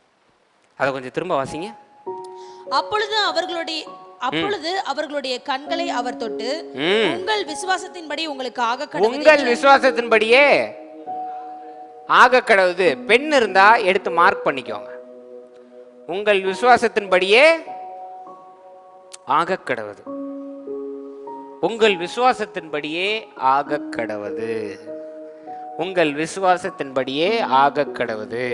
S1: அதை கொஞ்சம் திரும்ப வாசிங்க.
S2: அப்பொழுது அவர்களுடைய கண்களை அவர் தொட்டு, உங்கள் விசுவாசத்தின்படி உங்களுக்கு ஆகக்கடவது.
S1: உங்கள் விசுவாசத்தின்படியே ஆக கடவுது. பெண் இருந்தா எடுத்து மார்க் பண்ணிக்கோங்க. உங்கள் விசுவாசத்தின்படியே ஆக கடவுது. உங்கள் விசுவாசத்தின்படியே ஆக கடவுது. உங்கள் விசுவாசத்தின்படியே ஆக கடவுது.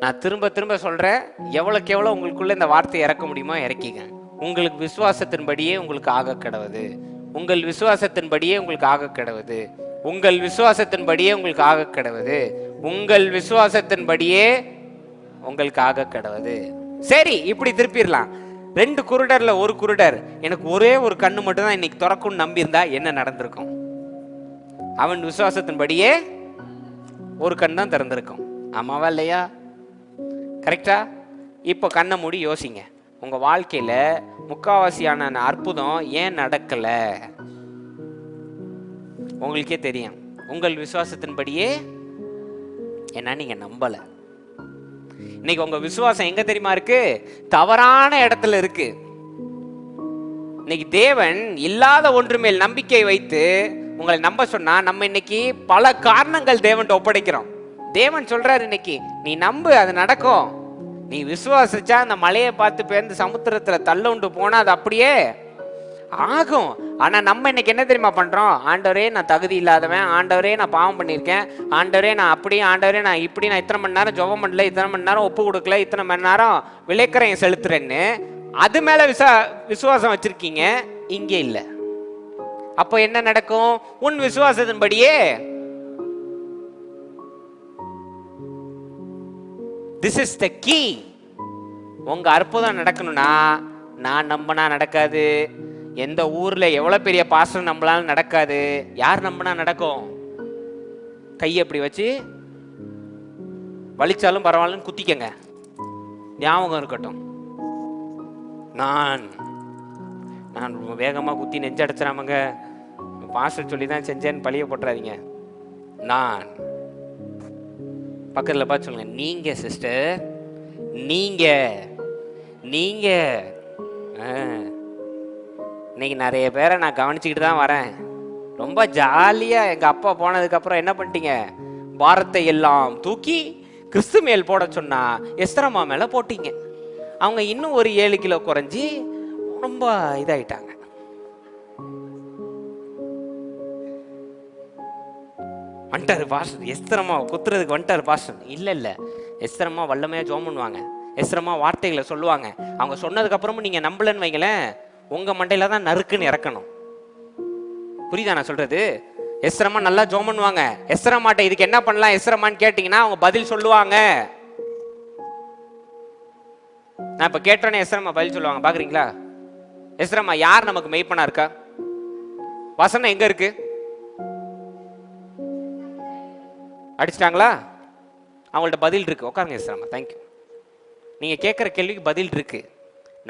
S1: நான் திரும்ப திரும்ப சொல்றேன், எவ்வளவுக்கு எவ்வளவு உங்களுக்குள்ள இந்த வார்த்தையை இறக்க முடியுமோ இறக்கிங்க. உங்களுக்கு விசுவாசத்தின்படியே உங்களுக்கு ஆக கடவுது. உங்கள் விசுவாசத்தின்படியே உங்களுக்கு ஆக கடவுது. உங்கள் விசுவாசத்தின்படியே உங்களுக்கு ஆக கடவுது. உங்கள் விசுவாசத்தின்படியே உங்களுக்கு ஆக கடவுது. சரி, இப்படி திருப்பிடலாம். 2 குருடர்ல ஒரு குருடர், எனக்கு ஒரே ஒரு கண்ணு மட்டும் தான் இன்னைக்கு திறக்கும்னு நம்பி இருந்தா என்ன நடந்திருக்கும்? அவன் விசுவாசத்தின்படியே ஒரு கண் தான் திறந்திருக்கும். ஆமாவா இல்லையா? கரெக்டா? இப்போ கண்ணை மூடி யோசிங்க. உங்க வாழ்க்கையில முக்காவாசியான அற்புதம் ஏன் நடக்கல? உங்களுக்கே தெரியும். உங்கள் விசுவாசத்தின்படியே என்ன நீங்க நம்பல. இன்னைக்கு உங்க விசுவாசம் எங்க தெரியுமா இருக்கு? தவறான இடத்துல இருக்கு. இன்னைக்கு தேவன் இல்லாத ஒன்று மேல் நம்பிக்கை வைத்து உங்களை நம்ப சொன்னா, நம்ம இன்னைக்கு பல காரணங்கள் தேவன் ஒப்படைக்கிறோம். தேவன் சொல்றாரு, இன்னைக்கு நீ நம்பு, அது நடக்கும். நீ விசுவாசிச்சா அந்த மலையை பார்த்து பேர்ந்து சமுத்திரத்துல தள்ள உண்டு போனா அது அப்படியே ஆகும். ஆனா நம்ம இன்னைக்கு என்ன தெரியுமா பண்றோம்? ஆண்டவரே நான் தகுதி இல்லாதவன், ஆண்டவரே நான் பாவம் பண்ணியிருக்கேன், ஆண்டவரே நான் அப்படி, ஆண்டவரே நான் இப்படி, நான் இத்தனை மணி நேரம் ஜெபம் பண்ணல, இத்தனை மணி நேரம் ஒப்பு கொடுக்கல, இத்தனை மணி நேரம் விளைக்கறையை செலுத்துறேன்னு அது மேல விசுவாசம் வச்சிருக்கீங்க, இங்கே இல்ல. அப்போ என்ன நடக்கும்? உன் விசுவாசத்தின்படியே. This is the key. உங்க அற்புதம் நடக்கணும்னா நான் நம்பினா நடக்காது. எந்த ஊர்ல எவ்வளவு பெரிய பாஸ்டர் நம்பலாலும் நடக்காது. யார் நம்பினா நடக்கும்? கையை அப்படி வச்சு வலிச்சாலும் பரவாயில்லன்னு குத்திக்கங்க, ஞாபகம் இருக்கட்டும். நான் வேகமா குத்தி நெஞ்சடைச்சிடாமங்க, பாஸ்டர் சொல்லி தான் செஞ்சேன்னு பழிய போட்டுறாதீங்க. நான் பக்கத்தில் பார்த்து சொல்லுங்க, நீங்க சிஸ்டர், நீங்க இன்னைக்கு நிறைய பேரை நான் கவனிச்சுக்கிட்டு தான் வரேன். ரொம்ப ஜாலியா எங்க அப்பா போனதுக்கு அப்புறம் என்ன பண்ணிட்டீங்க? பாரத்தை எல்லாம் தூக்கி கிறிஸ்து மேல் போட சொன்னா எஸ்தரம்மா மேல போட்டீங்க. அவங்க இன்னும் ஒரு 7 கிலோ குறைஞ்சி ரொம்ப இதாயிட்டாங்க. வந்துட்டாரு பாஸ்டர், எஸ்தரம்மா குத்துறதுக்கு வந்துட்டாரு பாஸ்டர். இல்ல எஸ்தரம்மா வல்லமையா ஜோம் பண்ணுவாங்க, எஸ்தரம்மா வார்த்தைகளை சொல்லுவாங்க. அவங்க சொன்னதுக்கு அப்புறமும் நீங்க நம்பலன்னு வைங்களேன், உங்க மண்டையில தான் நறுக்குன்னு இறக்கணும். புரியுதா நான் சொல்றது? எஸ்தரம்மா நல்லா ஜோம் பண்ணுவாங்க. எஸ்தரம்மாட்ட இதுக்கு என்ன பண்ணலாம் எஸ்தரம்மான்னு கேட்டீங்கன்னா அவங்க பதில் சொல்லுவாங்க. நான் இப்ப கேட்டோன்னே எஸ்தரம்மா பதில் சொல்லுவாங்க. பாக்குறீங்களா? எஸ்தரம்மா யார் நமக்கு மெய்ப்பனா இருக்கா? வசனம் எங்க இருக்கு? அடிச்சிட்டாங்களா? அவங்கள்ட்ட பதில் இருக்கு. உட்காருங்க எஸ்தரம்மா, தேங்க்யூ. நீங்க கேட்குற கேள்விக்கு பதில் இருக்கு.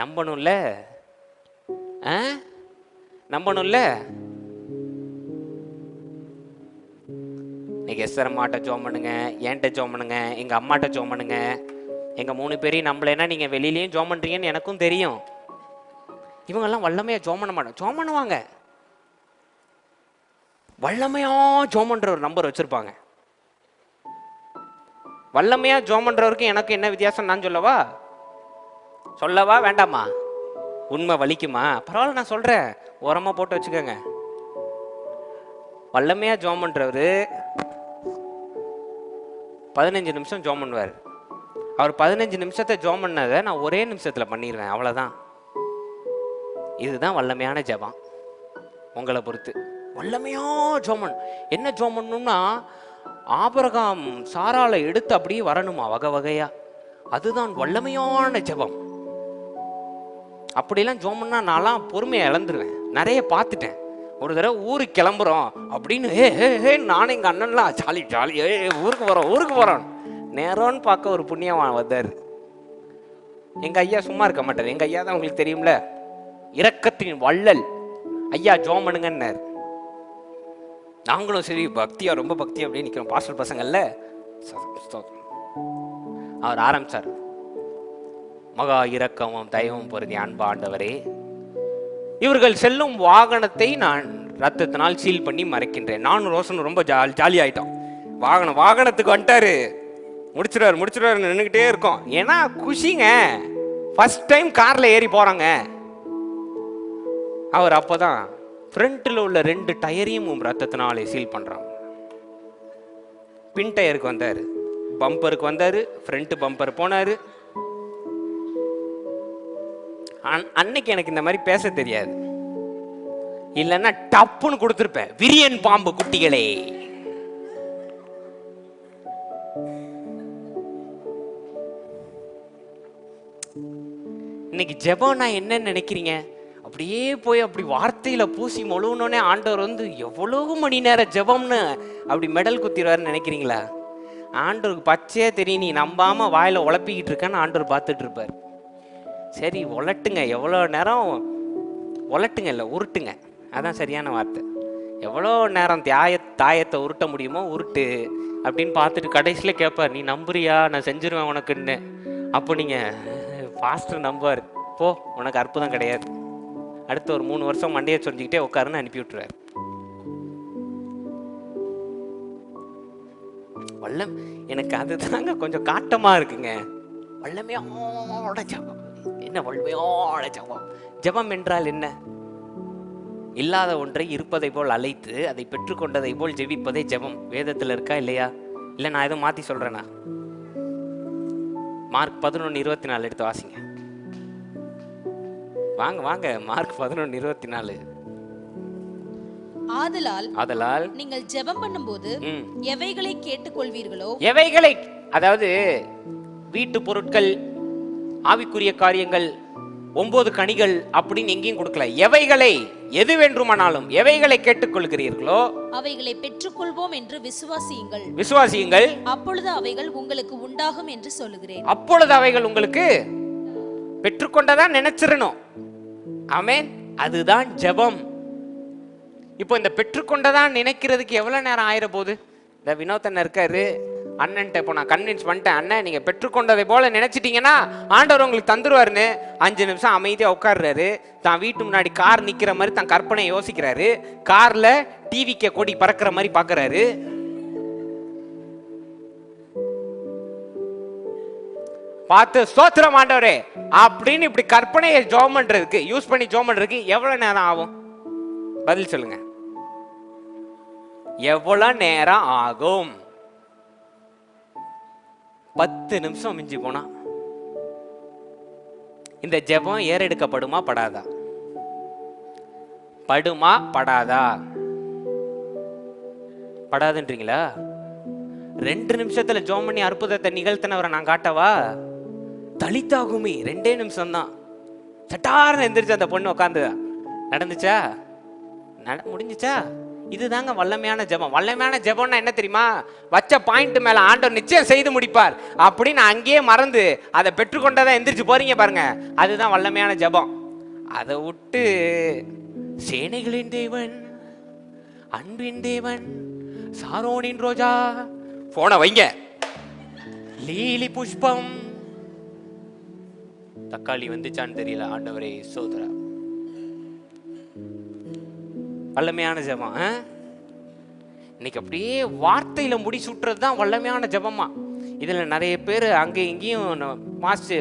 S1: நம்பணும்ல, நம்பணும்ல. இன்னைக்கு எஸ்ஆர் அம்மாட்ட ஜோம் பண்ணுங்க, என்கிட்ட ஜோம் பண்ணுங்க, எங்க அம்மாட்ட ஜோம் பண்ணுங்க. எங்க 3 பேரையும் நம்பலைன்னா நீங்க வெளியிலயும் ஜோம் பண்றீங்கன்னு எனக்கும் தெரியும். இவங்கெல்லாம் வல்லமையா ஜோம் பண்ண மாட்டோம், ஜோம் பண்ணுவாங்க. வல்லமையா ஜோம் பண்ற ஒரு நம்பர் வச்சிருப்பாங்க. வல்லமையா ஜோம் பண்றவருக்கு எனக்கு என்ன வித்தியாசம் நான் சொல்லவா வேண்டாமா? உண்மை வலிக்குமா? பரவாயில்ல, நான் சொல்றேன், ஓரமா போட்டு வச்சுக்கோங்க. வல்லமையா ஜோம் பண்றவரு 15 நிமிஷம் ஜோம் பண்ணுவார். அவர் 15 நிமிஷத்தை ஜோம் பண்ணதை நான் ஒரே நிமிஷத்துல பண்ணிடுவேன், அவ்வளவுதான். இதுதான் வல்லமையான ஜெபம். உங்களை பொறுத்து வல்லமையா ஜோமன். என்ன ஜோம் பண்ணணும்னா, ஆபிரகாம் சாராளை எடுத்து அப்படியே வரணுமா வகை வகையா. அதுதான் வல்லமையான ஜெபம். அப்படிலாம் ஜோம் பண்ணா நான்லாம் பொறுமையை இழந்துருவேன். நிறைய பார்த்துட்டேன். ஒரு தடவை ஊருக்கு கிளம்புறோம் அப்படின்னு நானும் எங்க அண்ணன்லாம் ஜாலி ஜாலி ஊருக்கு போறோம் நேரம்னு பார்க்க ஒரு புண்ணியவான் வந்தாரு. எங்க ஐயா சும்மா இருக்க மாட்டார். எங்க ஐயா தான் உங்களுக்கு தெரியும்ல, இரக்கத்தின் வள்ளல் ஐயா. ஜோம் பண்ணுங்கன்னார். நாங்களும் சரி பக்தியா, ரொம்ப பக்தியா அப்படியே நிற்கிறோம் பாஸ்டர் பசங்கள்ல. அவர் ஆரம்பிச்சார், மகா இரக்கமும் தயவும் பொருதி அன்பு ஆண்டவரே, இவர்கள் செல்லும் வாகனத்தை நான் ரத்தத்தினால் சீல் பண்ணி மறைக்கின்றேன். நானும் ரோஷனும் ரொம்ப ஜாலி ஆயிட்டோம். வாகனத்துக்கு வந்துட்டாரு, முடிச்சிருவாரு நின்றுகிட்டே இருக்கோம். ஏன்னா குஷிங்க, ஃபர்ஸ்ட் டைம் கார்ல ஏறி போறாங்க. அவர் அப்பதான் ஃப்ரண்ட்ல உள்ள 2 டயரையும் ரத்தத்தினாலே சீல் பண்றாங்க. பின் டயருக்கு வந்தாரு, பம்பருக்கு வந்தாரு, ஃப்ரண்ட் பம்பர் போனாரு. அன்னைக்கு எனக்கு இந்த மாதிரி பேச தெரியாது, இல்லைன்னா டப்புன்னு கொடுத்துருப்பேன், விரியன் பாம்பு குட்டிகளே. இன்னைக்கு ஜெபம் நான் என்னன்னு நினைக்கிறீங்க? அப்படியே போய் அப்படி வார்த்தையில பூசி மொழுவனோடனே ஆண்டவர் வந்து எவ்வளவு மணி நேரம் ஜெபம்னு அப்படி மெடல் குத்திடுவாருன்னு நினைக்கிறீங்களா? ஆண்டவருக்கு பச்சையே தெரியும், நீ நம்பாம வாயில உழப்பிக்கிட்டு இருக்கன்னு ஆண்டவர் பார்த்துட்டு இருப்பார். சரி உலட்டுங்க, எவ்வளோ நேரம் உலட்டுங்க, இல்லை உருட்டுங்க, அதான் சரியான வார்த்தை. எவ்வளோ நேரம் தாயத்தை உருட்ட முடியுமோ உருட்டு அப்படின்னு பார்த்துட்டு கடைசியில் கேட்பார், நீ நம்புறியா நான் செஞ்சிருவேன் உனக்குன்னு. அப்போ நீங்கள் பாஸ்டர் நம்புவார், போ உனக்கு அற்புதம் கிடையாது, அடுத்த ஒரு 3 வருஷம் மண்டையை சொரிஞ்சுக்கிட்டே உட்காருன்னு அனுப்பி விட்டுருவார். வல்லம் எனக்கு அதுதாங்க கொஞ்சம் காட்டமாக இருக்குங்க. வல்லமையோட ஜபம். என்ன வல்லமையோட ஜபம்? ஜபம் என்றால் என்ன? இல்லாத ஒன்றை இருப்பதை போல் அழைத்து அதை பெற்றுக்கொண்டதை போல் ஜெபிப்பதே ஜெபம். வேதத்தில் இருக்கா இல்லையா? இல்லை நான் எதுவும் மாற்றி சொல்கிறேன்னா? மார்க் 11:24 எடுத்து வாசிங்க. வாங்க மார்க் 11:24. ஆதலால்
S2: நீங்கள் ஜெபம் பண்ணும்போது எவைகளை கேட்டுக்கொள்வீர்களோ,
S1: எவைகளை, அதாவது வீட்டு பொருட்கள், ஆவிக்குரிய காரியங்கள், 9 கனிகள் அப்படின்னு எங்கேயும் கொடுக்கல. எவைகளை, எது வேண்டுமானாலும் எவைகளை கேட்டுக்கொள்கிறீர்களோ
S2: அவைகளை பெற்றுக்கொள்வோம் என்று
S1: விசுவாசியுங்கள்,
S2: அப்பொழுது அவைகள் உங்களுக்கு உண்டாகும் என்று சொல்லுகிறேன்.
S1: அப்பொழுது அவைகள் உங்களுக்கு பெற்றுக்கொண்டதா நினைச்சிடணும். ஆமென். அதுதான் ஜெபம். இப்போ இந்த பெற்றுக்கொண்டதான் நினைக்கிறதுக்கு எவ்வளவு நேரம் ஆயிர போகுது? இந்த வினோதன் இருக்காரு, அண்ணன்ட்ட இப்போ நான் கன்வின்ஸ் பண்ணிட்டேன், அண்ணன் நீங்க பெற்றுக்கொண்டதை போல நினைச்சிட்டீங்கன்னா ஆண்டவர் உங்களுக்கு தந்துருவாருன்னு 5 நிமிஷம் அமைதியா உட்கார்றாரு. தான் வீட்டு முன்னாடி கார் நிக்கிற மாதிரி தான் கற்பனை யோசிக்கிறாரு. கார்ல டிவிக்கு கொடி பறக்கிற மாதிரி பாக்குறாரு. பார்த்து ஸ்தோத்திரம் ஆண்டவரே அப்படின்னு இப்படி கற்பனையை ஜெபம் பண்றதுக்கு யூஸ் பண்ணி ஜெபம் பண்றதுக்கு எவ்வளவு நேரம் ஆகும்? பதில் சொல்லுங்க. எவ்வளவு நேரம் ஆகும்? 10 நிமிஷம் மிஞ்சி போனா. இந்த ஜெபம் ஏறெடுக்கப்படுமா படாதா? படுமா படாதா? படாதுன்றீங்களா? 2 நிமிஷத்துல ஜெபம் பண்ணி அற்புதத்தை நிகழ்த்தினவரை நான் காட்டவா? தலித்தாகுமே 2 நிமிஷம் தான். சட்டார்னு எந்திரிச்சு அந்த பொண்ணு உட்காந்து நடந்துச்சா? முடிஞ்சுச்சா? இதுதாங்க வல்லமையான ஜெபம். வல்லமையான ஜெபம்னா என்ன தெரியுமா? வச்ச பாயிண்ட் மேல ஆண்டவர் நிச்சயம் செய்து முடிப்பார் அப்படின்னு அங்கேயே மறந்து அதை பெற்றுக்கொண்டதான் எந்திரிச்சு போறீங்க பாருங்க, அதுதான் வல்லமையான ஜெபம். அதை விட்டு சேனைகளின் தேவன், அன்பின் தேவன், சாரோனின் ரோஜா. போன வைங்க. லீலி புஷ்பம். தக்காளி வந்துச்சான்னு தெரியல. ஆண்டவரே சோதரா. வல்லமையான ஜெபம். இன்னைக்கு அப்படியே வார்த்தையில முடி சுட்டுறது தான் வல்லமையான ஜெபமா. இதுல நிறைய பேர் அங்க இங்கேயும் வாசிச்சு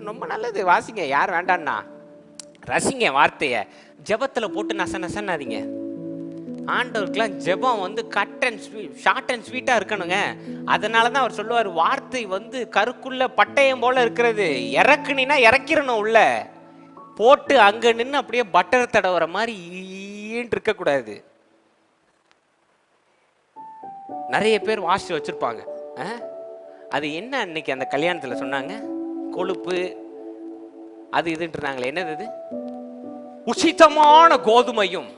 S1: ரொம்ப நல்லது வாசிங்க, யார் வேண்டான்னா ரசிங்க வார்த்தைய. ஜெபத்துல போட்டு நச நசன்னாதீங்க. ஆண்டவருக்குலாம் ஜெபம் வந்து cut and sweet, short and ஸ்வீட்டா இருக்கணுங்க. அதனால தான் அவர் சொல்லுவார், வார்த்தை வந்து கருக்குள்ள பட்டயம் போல இருக்கிறது, இறக்குனா இறக்கிடணும், உள்ள போட்டு அங்க நின்று அப்படியே பட்டர் தடவுற மாதிரி இருக்கக்கூடாது. நிறைய பேர் வாசிச்சு வச்சிருப்பாங்க. அது என்ன அன்னைக்கு அந்த கல்யாணத்துல சொன்னாங்க, கொழுப்பு அது இதுன்றாங்களே, என்னது அது? உசிதமான கோதுமையும்.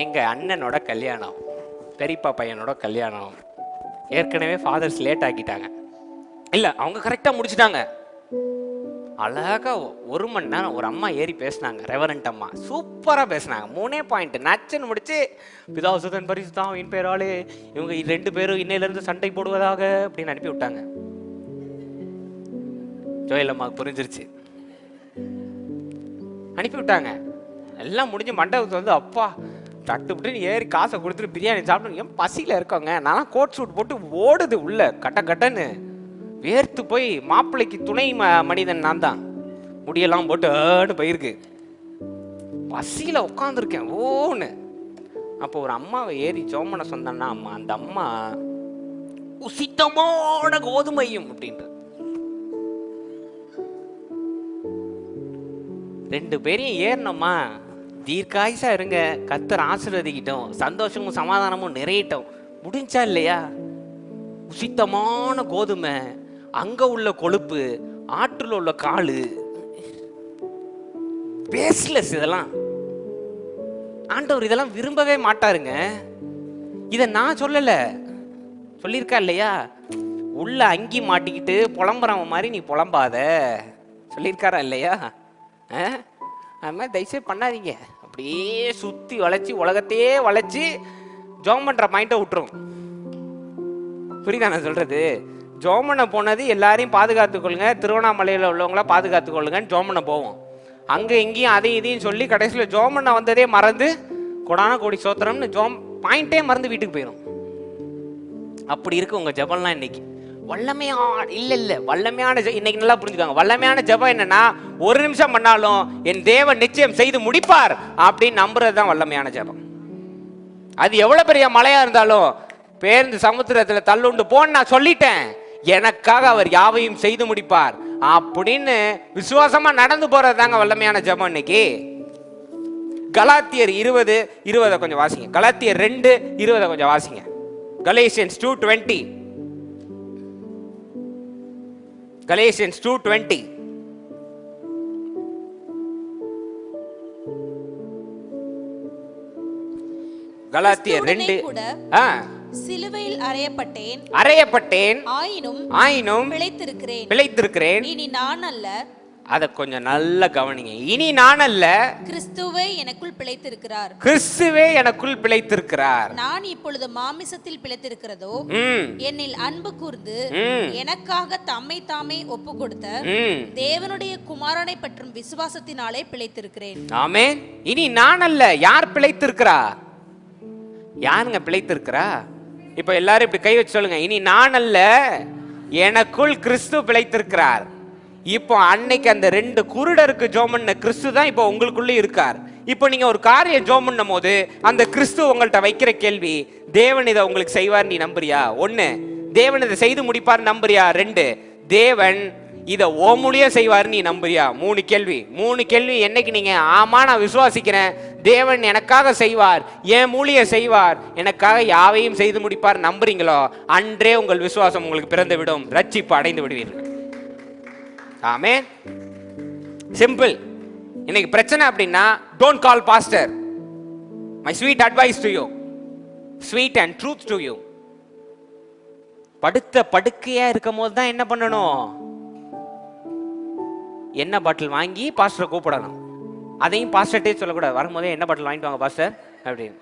S1: எங்க அண்ணனோட கல்யாணம், பெரியப்பா பையனோட கல்யாணம். ஏற்கனவே ஃபாதர்ஸ் லேட் ஆக்கிட்டாங்க. இல்ல, அவங்க கரெக்டா முடிச்சிட்டாங்க. அழகா 1 மணி நேரம் ஒரு அம்மா ஏறி பேசினாங்க, ரெவரண்ட் அம்மா. சூப்பரா பேசினாங்க. 3 பாயிண்ட் நச்சுன்னு முடிச்சு, பிதாசுதன் பரிசுத்தாவின் பேராலே இவங்க 2 பேரும் இன்னையில இருந்து சண்டை போடுவதாக அப்படின்னு அனுப்பி விட்டாங்க. ஜோயல் அம்மாவுக்கு புரிஞ்சிருச்சு, அனுப்பி விட்டாங்க. எல்லாம் முடிஞ்சு மண்டபத்துக்கு வந்து, அப்பா தட்டுப்பட்டு ஏறி காசை கொடுத்துட்டு பிரியாணி சாப்பிட்டு, ஏன் பசியில் இருக்கோங்க. நான் கோட் சூட் போட்டு ஓடுது உள்ள கட்ட கட்டன்னு, வேர்த்து போய் மாப்பிள்ளைக்கு துணை மனிதன் நான் தான், முடியெல்லாம் போட்டு போயிருக்கு. பசியில் உட்காந்துருக்கேன் ஓன்னு. அப்போ ஒரு அம்மாவை ஏறி ஜோமனை சொன்னா, அம்மா அந்த அம்மா உசித்தமான கோதுமையும் அப்படின்ற 2 பேரையும் ஏறணுமா. தீர்க்காயுசா இருங்க, கர்த்தர் ஆசீர்வதிக்கிட்டோம், சந்தோஷமும் சமாதானமும் நிறையட்டும். முடிஞ்சா இல்லையா? உசித்தமான கோதுமை, அங்க உள்ள கொழுப்பு, ஆற்றுல உள்ள காலு, பேஸ்லெஸ். இதெல்லாம் ஆண்டவர் இதெல்லாம் விரும்பவே மாட்டாருங்க. இத நான் சொல்லல, சொல்லியிருக்கா இல்லையா? உள்ள அங்கி மாட்டிக்கிட்டு புலம்புறவன் மாதிரி நீ புலம்பாத சொல்லியிருக்காரா இல்லையா? அது மாதிரி தயவுசெய்து பண்ணாதீங்க. அப்படியே சுற்றி வளைச்சி உலகத்தையே வளைச்சி ஜோம் பண்ணுற பாயிண்ட்டை விட்டுரும். புரியுதா நான் சொல்கிறது? ஜோமனை போனது எல்லாரையும் பாதுகாத்துக்கொள்ளுங்க, திருவண்ணாமலையில் உள்ளவங்கள பாதுகாத்துக்கொள்ளுங்கன்னு ஜோமனை போவோம். அங்கே இங்கேயும் அதையும் இதையும் சொல்லி கடைசியில் ஜோமனை வந்ததே மறந்து கொடான கோடி சோத்திரம்னு பாயிண்ட்டே மறந்து வீட்டுக்கு போயிடும். அப்படி இருக்கு உங்கள் ஜபம்லாம் இன்னைக்கு. வல்லமையான இல்லை வல்லமையான இன்னைக்கு நல்லா புரிஞ்சுக்காங்க. வல்லமையான ஜபம் என்னன்னா, 1 நிமிஷம் பண்ணாலும் என் தேவன் நிச்சயம் செய்து முடிப்பார் அப்படின்னு நம்புறது தான் வல்லமையான ஜபம். அது எவ்வளவு பெரிய மலையா இருந்தாலும், பேருந்து சமுத்திரத்துல தள்ளுண்டு போன்னு நான் சொல்லிட்டேன், எனக்காக அவர் யாவையும் செய்து முடிப்பார் அப்படின்னு விசுவாசமா நடந்து போறது தாங்க வல்லமையான ஜபம் இன்னைக்கு. கலாத்தியர் 20:20 கொஞ்சம் வாசிங்க. கலாத்தியர் 2:20 கொஞ்சம் வாசிங்க. Galatians 2:20. Galatians 2:20. கலாத்தியர் 2.
S2: சிலுவையில்
S1: அறையப்பட்டேன்
S2: ஆயினும்
S1: பிழைத்திருக்கிறேன்.
S2: இனி நான் அல்ல.
S1: அத கொஞ்சம் நல்லா கவனிங்க. இனி நான் அல்ல,
S2: கிறிஸ்துவே எனக்குள் பிழைத்திருக்கிறார்.
S1: கிறிஸ்துவே எனக்குள் பிழைத்திருக்கிறார்.
S2: நான் இப்பொழுது மாமிசத்தில் பிழைத்திருக்கிறதோ, என்னில் அன்பு கூர்ந்து எனக்காக தம்மை தாமே ஒப்பு கொடுத்த தேவனுடைய குமாரனை பற்றும் விசுவாசத்தினாலே பிழைத்திருக்கிறேன்.
S1: ஆமென். இனி நான் அல்ல, யார் பிழைத்திருக்கிறா? யாருங்க பிழைத்திருக்கிறா? இப்ப எல்லாரும் இப்படி கை வச்சு சொல்லுங்க, இனி நான் அல்ல, எனக்குள் கிறிஸ்து பிழைத்திருக்கிறார். இப்போ அன்னைக்கு அந்த 2 குருடருக்கு ஜோம் பண்ண கிறிஸ்து தான் இப்போ உங்களுக்குள்ள இருக்கார். இப்போ நீங்க ஒரு காரியம் ஜோம் பண்ணும் போது அந்த கிறிஸ்து உங்கள்கிட்ட வைக்கிற கேள்வி, தேவன் இதை உங்களுக்கு செய்வார் நீ நம்புறியா? 1, தேவன் இதை செய்து முடிப்பார் நம்புறியா? 2, தேவன் இதை ஓ மூலியா செய்வார் நீ நம்புறியா? 3 கேள்வி. 3 கேள்வி என்னைக்கு நீங்க ஆமா நான் விசுவாசிக்கிறேன், தேவன் எனக்காக செய்வார், என் மூலிய செய்வார், எனக்காக யாவையும் செய்து முடிப்பார் நம்புறீங்களோ, அன்றே உங்கள் விசுவாசம் உங்களுக்கு பிறந்து விடும், ரட்சிப்பு அடைந்து விடுவீர்கள். ஆமென். சிம்பிள். இன்னைக்கு பிரச்சனை அப்படின்னா, don't call pastor. My sweet advice to you, sweet and truth to you. படுக்கையா இருக்கும் போது தான் என்ன பண்ணணும்? எண்ணெய் பாட்டில் வாங்கி பாஸ்டரை கூப்பிடணும். அதையும் பாஸ்டர்ட்டே சொல்லக்கூடாது, வரும்போதே எண்ணெய் பாட்டில் வாங்கிட்டு வாங்க பாஸ்டர் அப்படின்னு.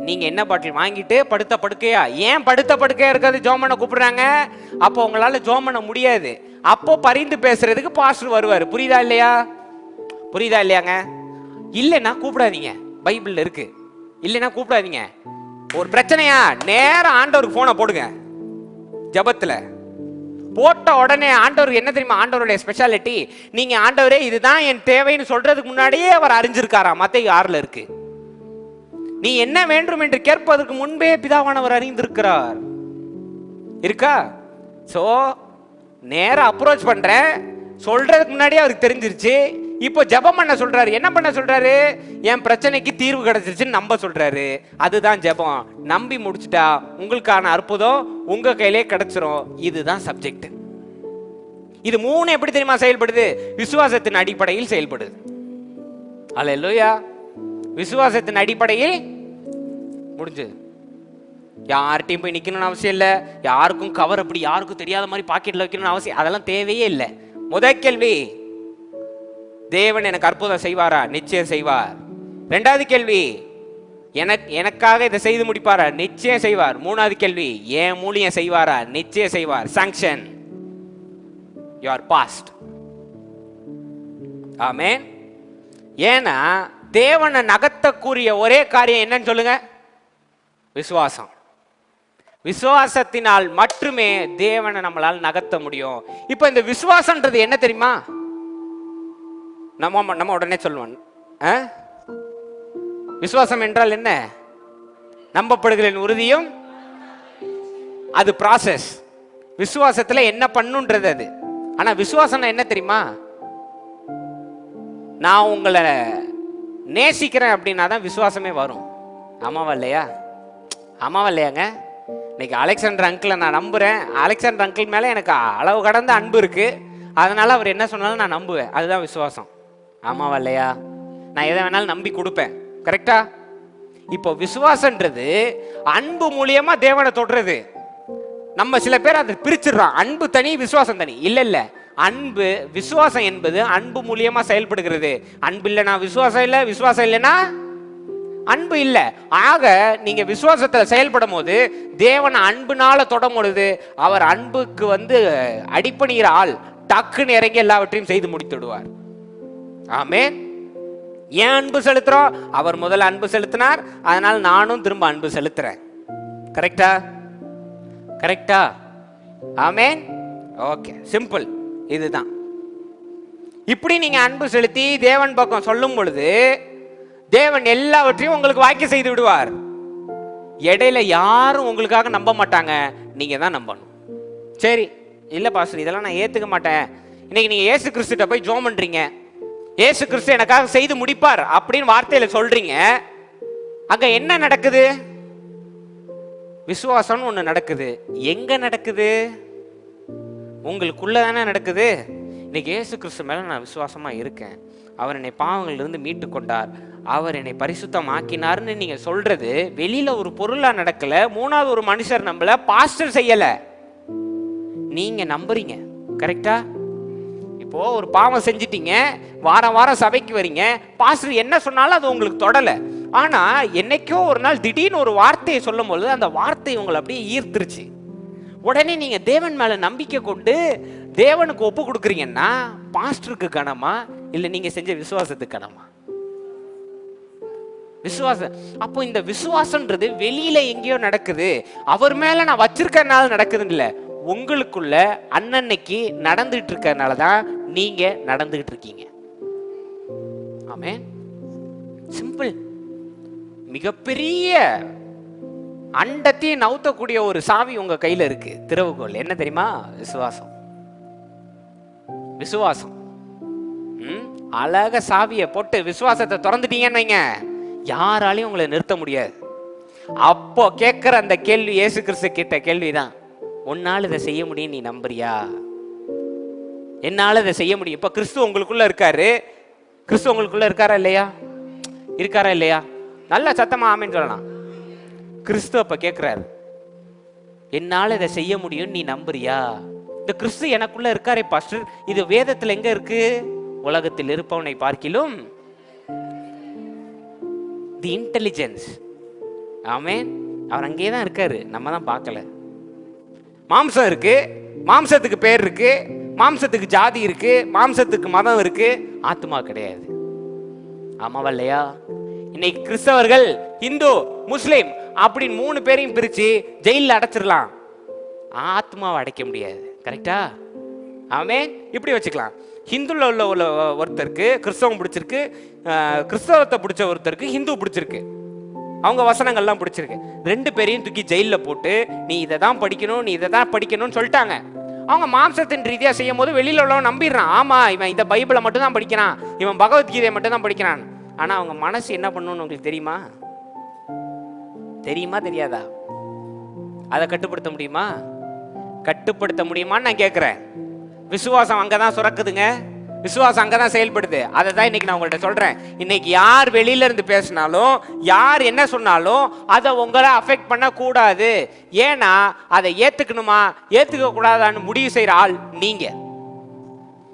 S1: நீங்க எண்ணெய் பாட்டில் வாங்கிட்டு படுத்த படுக்கையா, ஏன் படுத்த படுக்கையா இருக்காது ஜோம் பண்ண கூப்பிடுறாங்க? அப்போ உங்களால ஜோம் பண்ண முடியாது. அப்போ பரிந்து பேசுறதுக்கு பாஸ்டர் வருவாரு. புரியுதா இல்லையா? புரியுதா இல்லையாங்க? இல்லைன்னா கூப்பிடாதீங்க, பைபிள்ல இருக்கு. இல்லைன்னா கூப்பிடாதீங்க. ஒரு பிரச்சனையா, நேரம் ஆண்டவருக்கு போனை போடுங்க. ஜபத்துல போட்ட உடனே ஆண்டவருக்கு என்ன தெரியுமா ஆண்டவருடைய ஸ்பெஷாலிட்டி? நீங்க ஆண்டவரே இதுதான் என் தேவைன்னு சொல்றதுக்கு முன்னாடியே அவர் அறிஞ்சிருக்காரா. மத்தேயு 6ல் இருக்கு. நீ என்ன வேண்டும் என்று கேட்பதற்கு முன்பே பிதாவானவர் அறிந்திருக்கிறார். இருக்கா? சோ நேரம் அப்ரோச் பண்றேன், சொல்றதுக்கு முன்னாடியே அவருக்கு தெரிஞ்சிருச்சு. இப்போ ஜெபம் பண்ண சொல்றாரு. என்ன பண்ண சொல்றாரு? என் பிரச்சனைக்கு தீர்வு கிடைச்சிருச்சுன்னு நம்ப சொல்றாரு. அதுதான் ஜெபம். நம்பி முடிச்சுட்டா உங்களுக்கான அற்புதம் உங்க கையிலே கிடைச்சிரும். இதுதான் சப்ஜெக்ட். இது 3 எப்படி தெரியுமா செயல்படுது? விசுவாசத்தின் அடிப்படையில் செயல்படுது. அல்லேலூயா. விசுவாசத்தின் அடிப்படையில் முடிஞ்சது. யார்கிட்டையும் போய் நிக்கணும்னு அவசியம் இல்லை. யாருக்கும் கவர் அப்படி யாருக்கும் தெரியாத மாதிரி பாக்கெட்ல வைக்கணும்னு அவசியம், அதெல்லாம் தேவையே இல்லை. முதல் கேள்வி, தேவன் எனக்கு அற்புதம் செய்வாரா? நிச்சயம் செய்வார். 2வது கேள்வி, எனக்காக இதை செய்து முடிப்பாரா? நிச்சயம் செய்வார். 3வது கேள்வி, என் மூலியம் செய்வாரா? நிச்சயம் செய்வார். Sanction, you are past. Amen. ஏன்னா தேவனை நகர்த்தக்கூடிய ஒரே காரியம் என்னன்னு சொல்லுங்க? விசுவாசம். விசுவாசத்தினால் மட்டுமே தேவனை நம்மளால் நகர்த்த முடியும். இப்போ இந்த விசுவாசம்ன்றது என்ன தெரியுமா? நம்ம உடனே சொல்லுவோம், விசுவாசம் என்றால் என்ன? நம்பப்படுகளின் உறுதியும். அது ப்ராசஸ். விசுவாசத்துல என்ன பண்ணுன்றது அது. ஆனா விசுவாசம் என்ன தெரியுமா? நான் உங்களை நேசிக்கிறேன் அப்படின்னா தான் விசுவாசமே வரும். ஆமாவா இல்லையா? ஆமாவா இல்லையாங்க? இன்னைக்கு அலெக்சாண்டர் அங்கிளை நான் நம்புறேன். அலெக்சாண்டர் அங்கிள் மேல எனக்கு அளவு கடந்த அன்பு இருக்கு. அதனால அவர் என்ன சொன்னாலும் நான் நம்புவேன். அதுதான் விசுவாசம். ஆமாவா இல்லையா? நான் எதை வேணாலும் நம்பி கொடுப்பேன். கரெக்டா? இப்போ விசுவாசன்றது அன்பு மூலியமா தேவனை தொடுறது. நம்ம சில பேர் அதை பிரிச்சிடறோம். அன்பு தனி, விசுவாசம் தனி. இல்ல இல்ல, அன்பு விசுவாசம் என்பது அன்பு மூலியமா செயல்படுகிறது. அன்பு இல்லைன்னா விசுவாசம் இல்லை, விசுவாசம் இல்லைன்னா அன்பு இல்லை. ஆக நீங்க விசுவாசத்துல செயல்படும் போது தேவன் அன்புனால தொடும் பொழுது அவர் அன்புக்கு அடிப்பணிகிற ஆள் டக்குன்னு இறங்கி எல்லாவற்றையும் செய்து முடித்துடுவார். ஆமென். ஏன் அன்பு செலுத்துறோம்? அவர் முதல்ல அன்பு செலுத்தினார், அதனால நானும் திரும்ப அன்பு செலுத்துறேன். கரெக்டா? கரெக்டா? ஆமென். Okay, simple. இதுதான். இப்படி நீங்க அன்பு செலுத்தி தேவன் பக்கம் சொல்லும் பொழுது தேவன் எல்லாவற்றையும் உங்களுக்கு வாய்க்க செய்து விடுவார். இடையில யாரும் உங்களுக்காக நம்ப மாட்டாங்க, நீங்க தான் நம்பணும். சரி, இல்ல பாஸ்டர் இதெல்லாம் நான் ஏத்துக்க மாட்டேன். இன்னைக்கு நீங்க இயேசு கிறிஸ்துட்ட போய் ஜெபம் பண்றீங்க, இயேசு கிறிஸ்து எனக்காக செய்து முடிப்பார் அப்படின்னு வார்த்தையில சொல்றீங்க. அங்க என்ன நடக்குது? விசுவாசம் ஒண்ணு நடக்குது. எங்க நடக்குது? உங்களுக்குள்ள தானே நடக்குது. இன்னைக்கு இயேசு கிறிஸ்து மேல நான் விசுவாசமா இருக்கேன், அவர் என்னை பாவங்களிலிருந்து மீட்டு கொண்டார், அவர் என்னை பரிசுத்தமாக்கினார்னு நீங்க சொல்றது வெளியில ஒரு பொருளா நடக்கல. 3வது ஒரு மனுஷர் நம்பல, பாஸ்டர் செய்யல, நீங்க நம்புறீங்க. கரெக்டா? இப்போ ஒரு பாவம் செஞ்சிட்டீங்க, வாரம் வாரம் சபைக்கு வரீங்க, பாஸ்டர் என்ன சொன்னாலும் அது உங்களுக்கு தொடல. ஆனா என்னைக்கோ ஒரு நாள் திடீர்னு ஒரு வார்த்தையை சொல்லும் பொழுது அந்த வார்த்தை உங்களை அப்படியே ஈர்த்துருச்சு. உடனே நீங்க தேவன் மேல நம்பிக்கை கொண்டு தேவனுக்கு ஒப்பு கொடுக்குறீங்கன்னா பாஸ்டருக்கு கனமா இல்ல நீங்க செஞ்ச விசுவாசத்துக்கு கனமா? விசுவாசம். அப்போ இந்த விசுவாசம்ன்றது வெளியில எங்கேயோ நடக்குது, அவர் மேல நான் வச்சிருக்கனால நடக்குதுன்னு இல்ல, உங்களுக்குள்ள அன்னன்னைக்கு நடந்துட்டு இருக்கறனால தான் நீங்க நடந்துகிட்டு இருக்கீங்க. ஆமென். சிம்பிள். மிகப்பெரிய அண்டத்தையும் நவுத்தக்கூடிய ஒரு சாவி உங்க கையில இருக்கு, திறவுகோல். என்ன தெரியுமா? விசுவாசம். விசுவாசம். அழக சாவியை போட்டு விசுவாசத்தை திறந்துட்டீங்கன்னு வைங்க, யாராலையும் உங்களை நிறுத்த முடியாது. அப்போ கேட்கிற அந்த கேள்வி இயேசு கிறிஸ்து கேட்ட கேள்விதான், உன்னால இதை செய்ய முடியும், நீ நம்புறியா? என்னால இதை செய்ய முடியும். இப்ப கிறிஸ்து உங்களுக்குள்ள இருக்காரு. கிறிஸ்து உங்களுக்குள்ள இருக்காரா இல்லையா? இருக்காரா இல்லையா? நல்ல சத்தமா ஆமென் சொல்லலாம். கிறிஸ்து அப்ப கேட்கிறாரு, என்னால இதை செய்ய முடியும், நீ நம்புறியா? இந்த கிறிஸ்து எனக்குள்ள இருக்காரே பாஸ்டர், இது வேதத்துல எங்க இருக்கு? உலகத்தில் இருப்பவனை பார்க்கிலும் தி இன்டெலிஜென்ஸ். ஆமென். அவர் அங்கேயே தான் இருக்காரு, நம்ம தான் பார்க்கல. மாம்சம் இருக்கு, மாம்சத்துக்கு பேர் இருக்கு, மாம்சத்துக்கு ஜாதி இருக்கு, மாம்சத்துக்கு மதம் இருக்கு, ஆத்மா கிடையாது. ஆமாவா இல்லையா? இன்னைக்கு கிறிஸ்தவர்கள் இந்து முஸ்லிம் அப்படின்னு 3 பேரையும் பிரிச்சு ஜெயிலில் அடைச்சிடலாம், ஆத்மாவை அடைக்க முடியாது. கரெக்டா? ஆமென். இப்படி வச்சுக்கலாம். ஹிந்துல உள்ள ஒருத்தருக்கு கிறிஸ்தவம் பிடிச்சிருக்கு, கிறிஸ்தவத்தை பிடிச்ச ஒருத்தருக்கு ஹிந்து பிடிச்சிருக்கு, அவங்க வசனங்கள்லாம் பிடிச்சிருக்கு. 2 பேரையும் தூக்கி ஜெயிலில் போட்டு நீ இதை தான் படிக்கணும், நீ இதை தான் படிக்கணும்னு சொல்லிட்டாங்க. அவங்க மாம்சத்தின் ரீதியாக செய்யும் போது வெளியில் உள்ளவன் நம்பிடுறான், ஆமா இவன் இந்த பைபிளை மட்டும் தான் படிக்கிறான், இவன் பகவத்கீதையை மட்டும் தான் படிக்கிறான். ஆனால் அவங்க மனசு என்ன பண்ணணும்னு உங்களுக்கு தெரியுமா? தெரியுமா தெரியாதா? அதை கட்டுப்படுத்த முடியுமா? கட்டுப்படுத்த முடியுமான்னு நான் கேட்குறேன். விசுவாசம் அங்கே தான் சுரக்குதுங்க, விசுவாசம் அங்கே தான் செயல்படுது. அதை தான் இன்னைக்கு நான் உங்கள்கிட்ட சொல்கிறேன். இன்னைக்கு யார் வெளியில இருந்து பேசினாலும், யார் என்ன சொன்னாலும் அதை உங்களை அஃபெக்ட் பண்ணக்கூடாது. ஏன்னா அதை ஏற்றுக்கணுமா ஏற்றுக்க கூடாதான்னு முடிவு செய்கிற ஆள் நீங்க.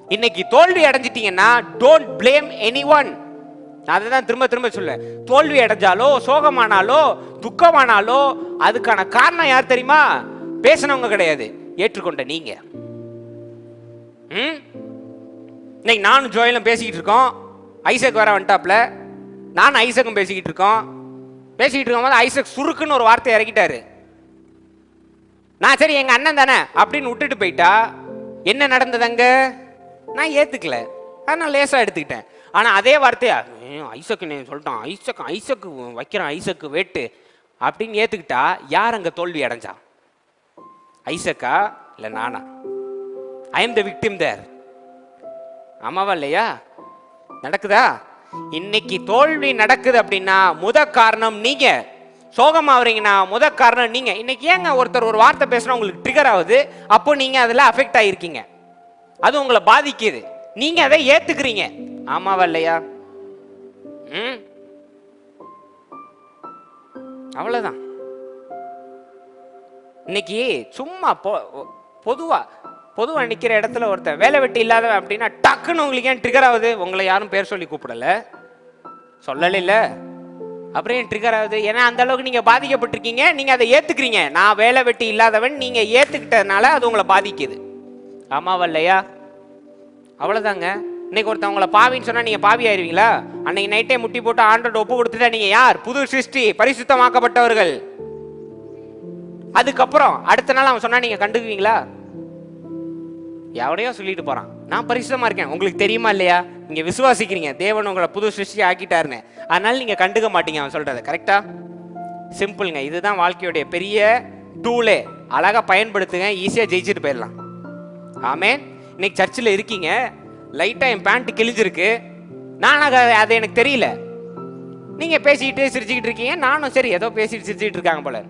S1: இன்னைக்கு தோல்வி அடைஞ்சிட்டீங்கன்னா டோன்ட் பிளேம் எனி ஒன். நான் அதை தான் திரும்ப திரும்ப சொல்லுவேன். தோல்வி அடைஞ்சாலோ சோகமானாலோ துக்கமானாலோ அதுக்கான காரணம் யார் தெரியுமா? பேசினவங்க கிடையாது, ஏற்றுக்கொண்ட நீங்க. இன்னைக்கு நானும் ஜோயலும் பேசிக்கிட்டு இருக்கோம், ஐசக் வேற வந்துட்டாப்ல, நானும் ஐசக்கும் பேசிக்கிட்டு இருக்கும்போது ஐசக் சுருக்குன்னு ஒரு வார்த்தை இறக்கிட்டாரு. நான் சரி எங்க அண்ணன் தானே அப்படின்னு விட்டுட்டு போயிட்டா என்ன நடந்ததுங்க? நான் ஏத்துக்கல, நான் லேசா எடுத்துக்கிட்டேன். ஆனா அதே வார்த்தையா ஐசக்கு சொல்லிட்டான், ஐசக்கு வைக்கிறான், ஐசக்கு வேட்டு அப்படின்னு ஏத்துக்கிட்டா யார் அங்க தோல்வி அடைஞ்சா? ஐசக்கா இல்ல நானா? ஐ எம் த விக்டிம் தேர். ஆமாவா இல்லையா? நடக்குதா? இன்னைக்கு தோல்வி நடக்குது அப்படின்னா முத காரணம் நீங்க. சோகமாகறீங்கன்னா முத காரணம் நீங்க. இன்னைக்கு ஏங்க ஒருத்தர் ஒரு வார்த்தை பேசுனா உங்களுக்கு ட்ரிகர் ஆகுது, அப்போ நீங்க அதுல அஃபெக்ட் ஆயிருக்கீங்க, அது உங்களை பாதிக்குது, நீங்க அதை ஏத்துக்கிறீங்க. ஆமாவா இல்லையா? அவ்வளவுதான். இன்னைக்கு சும்மா பொதுவா நிக்கிற இடத்துல ஒருத்தர் வேலை வெட்டி இல்லாதவன் அப்படின்னா டக்குன்னு உங்களுக்கு ஏன் ட்ரிகர் ஆகுது? உங்களை யாரும் பேர் சொல்லி கூப்பிடல, சொல்லல இல்ல, அப்புறம் ஏன் ட்ரிகர் ஆகுது? ஏன்னா அந்த அளவுக்கு நீங்க பாதிக்கப்பட்டிருக்கீங்க, நீங்க அதை ஏத்துக்கிறீங்க. நான் வேலை வெட்டி இல்லாதவன் நீங்க ஏத்துக்கிட்டதுனால அது உங்களை பாதிக்குது. ஆமாவா இல்லையா? அவ்வளவுதாங்க. இன்னைக்கு ஒருத்தவங்களை பாவின்னு சொன்னா நீங்க பாவி ஆயிருவீங்களா? அன்னைக்கு நைட்டே முட்டி போட்டு ஆண்டோட ஒப்பு கொடுத்துட்டா நீங்க யார்? புது சிருஷ்டி, பரிசுத்தமாக்கப்பட்டவர்கள். அதுக்கப்புறம் அடுத்த நாள் அவன் சொன்னா நீங்க கண்டுக்குவீங்களா? எவடையோ சொல்லிட்டு போறான், நான் பரிசுத்தமா இருக்கேன், உங்களுக்கு தெரியுமா இல்லையா? நீங்க விசுவாசிக்கிறீங்க தேவன் உங்களை புது சிருஷ்டி ஆக்கிட்டாருன்னு, அதனால நீங்க கண்டுக்க மாட்டீங்க அவன் சொல்றத. கரெக்டா? சிம்பிள்ங்க. இதுதான் வாழ்க்கையுடைய பெரிய டூலே. அழகா பயன்படுத்துங்க, ஈஸியா ஜெயிச்சுட்டு போயிடலாம். ஆமென். இன்னைக்கு சர்ச்சில் இருக்கீங்க, லைட்டா என் பேண்ட் கிழிஞ்சிருக்கு, நானாக அது எனக்கு தெரியல, நீங்க பேசிக்கிட்டு சிரிச்சுக்கிட்டு இருக்கீங்க, நானும் சரி ஏதோ பேசிட்டு சிரிச்சுக்கிட்டு இருக்காங்க போல.